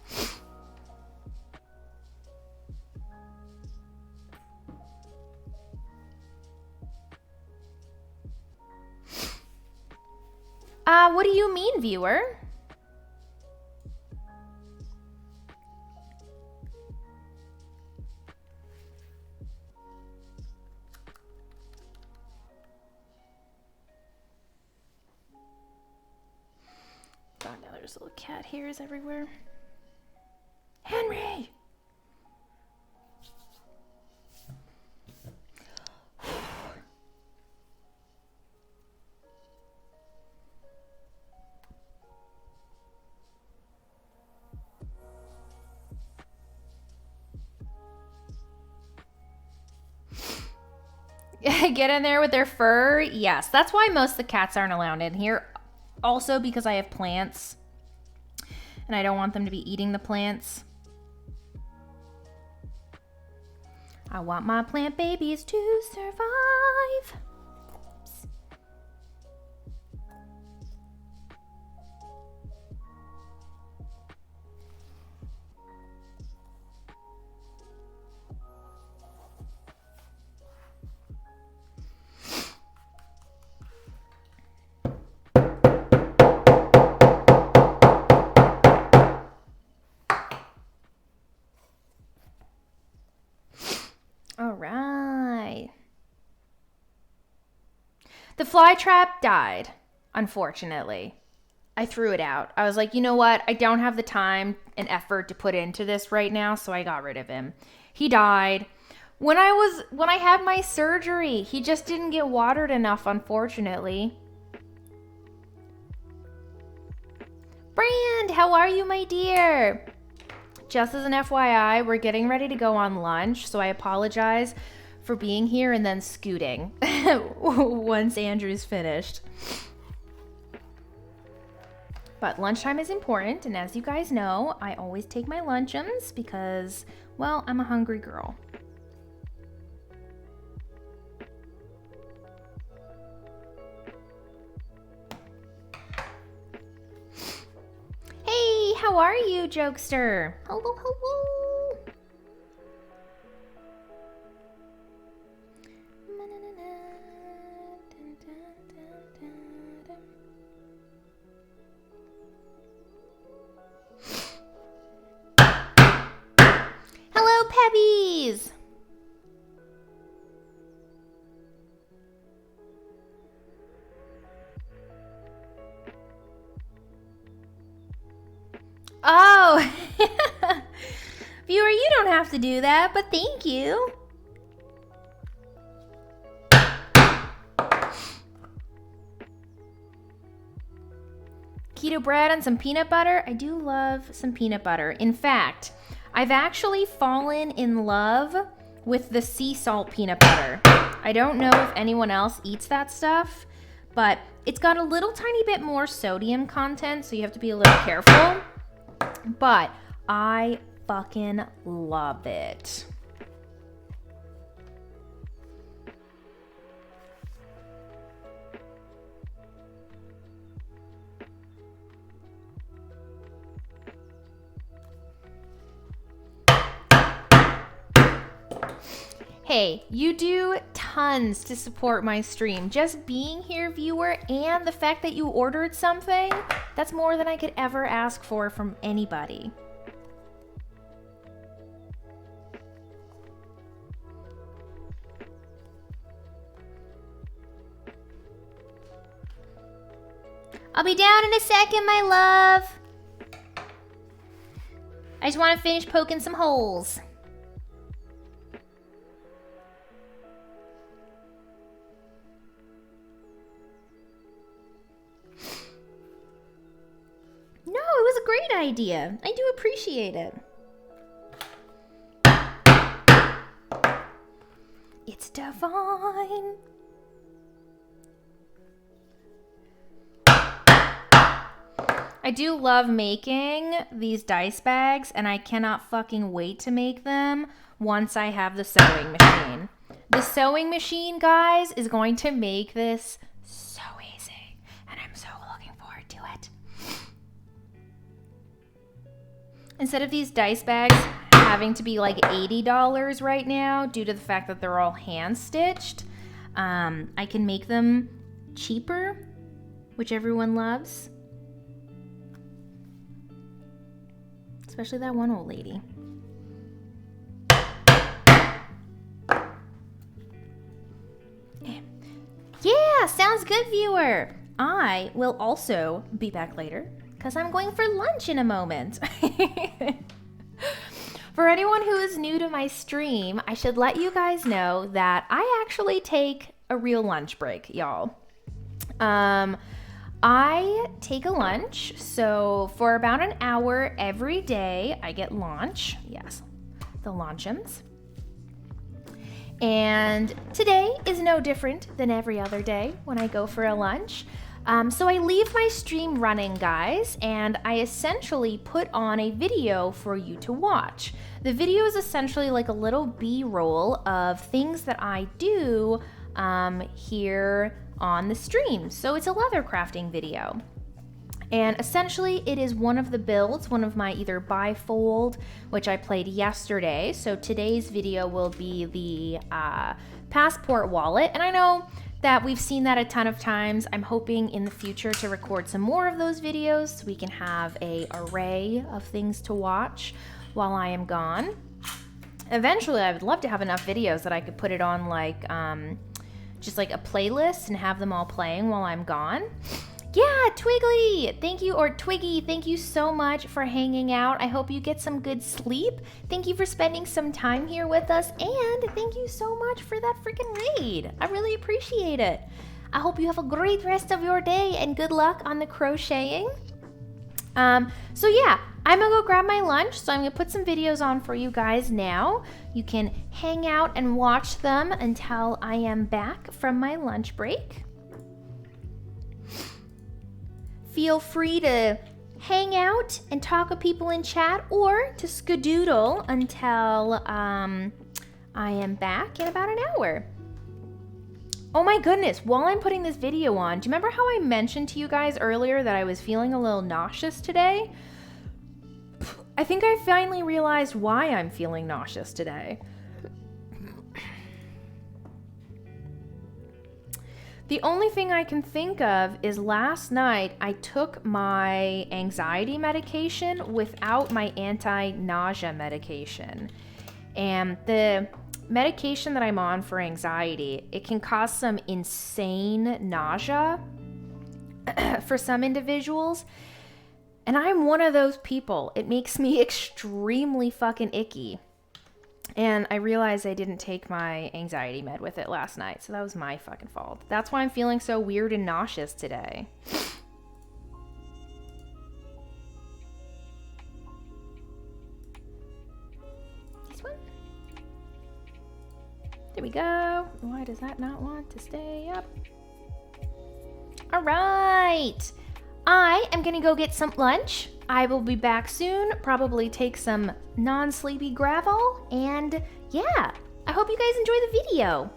Speaker 1: What do you mean, viewer? Oh, now there's little cat hairs everywhere. Henry! Get in there with their fur? Yes, that's why most of the cats aren't allowed in here. Also because I have plants and I don't want them to be eating the plants. I want my plant babies to survive. All right. The fly trap died, unfortunately. I threw it out. I was like, you know what? I don't have the time and effort to put into this right now, so I got rid of him. He died. When I had my surgery, he just didn't get watered enough, unfortunately. Brand, how are you, my dear? Just as an FYI, we're getting ready to go on lunch, so I apologize for being here and then scooting once Andrew's finished. But lunchtime is important, and as you guys know, I always take my luncheons because, well, I'm a hungry girl. Hey, how are you, jokester? Hello, hello. Hello, Pebbies. Oh, viewer, you don't have to do that, but thank you. Keto bread and some peanut butter. I do love some peanut butter. In fact, I've actually fallen in love with the sea salt peanut butter. I don't know if anyone else eats that stuff, but it's got a little tiny bit more sodium content, so you have to be a little careful. But I fucking love it. Hey, you do tons to support my stream. Just being here, viewer, and the fact that you ordered something, that's more than I could ever ask for from anybody. I'll be down in a second, my love. I just want to finish poking some holes. No, it was a great idea. I do appreciate it. It's divine. I do love making these dice bags, and I cannot fucking wait to make them once I have the sewing machine. The sewing machine, guys, is going to make this so easy, and I'm so looking forward to it. Instead of these dice bags having to be like $80 right now due to the fact that they're all hand stitched, I can make them cheaper, which everyone loves. Especially that one old lady. Yeah, sounds good, viewer. I will also be back later because I'm going for lunch in a moment. For anyone who is new to my stream, I should let you guys know that I actually take a real lunch break, y'all. I take a lunch, so for about an hour every day, I get lunch. Yes, the luncheons. And today is no different than every other day when I go for a lunch. So I leave my stream running, guys, and I essentially put on a video for you to watch. The video is essentially like a little B-roll of things that I do here on the stream. So it's a leather crafting video. And essentially it is one of the builds, one of my either bifold, which I played yesterday. So today's video will be the passport wallet. And I know that we've seen that a ton of times. I'm hoping in the future to record some more of those videos so we can have an array of things to watch while I am gone. Eventually, I would love to have enough videos that I could put it on like just like a playlist and have them all playing while I'm gone. Yeah, Twiggly, thank you, or Twiggy, thank you so much for hanging out. I hope you get some good sleep. Thank you for spending some time here with us, and thank you so much for that freaking raid. I really appreciate it. I hope you have a great rest of your day, and good luck on the crocheting. So yeah, I'm gonna go grab my lunch, so I'm gonna put some videos on for you guys now. You can hang out and watch them until I am back from my lunch break. Feel free to hang out and talk with people in chat or to skedoodle until I am back in about an hour. Oh my goodness, while I'm putting this video on, do you remember how I mentioned to you guys earlier that I was feeling a little nauseous today? I think I finally realized why I'm feeling nauseous today. The only thing I can think of is last night I took my anxiety medication without my anti-nausea medication. And the medication that I'm on for anxiety, it can cause some insane nausea for some individuals. And I'm one of those people. It makes me extremely fucking icky. And I realized I didn't take my anxiety med with it last night, so that was my fucking fault. That's why I'm feeling so weird and nauseous today. There we go. Why does that not want to stay up? All right. I am going to go get some lunch. I will be back soon, probably take some non-sleepy gravel, and yeah, I hope you guys enjoy the video.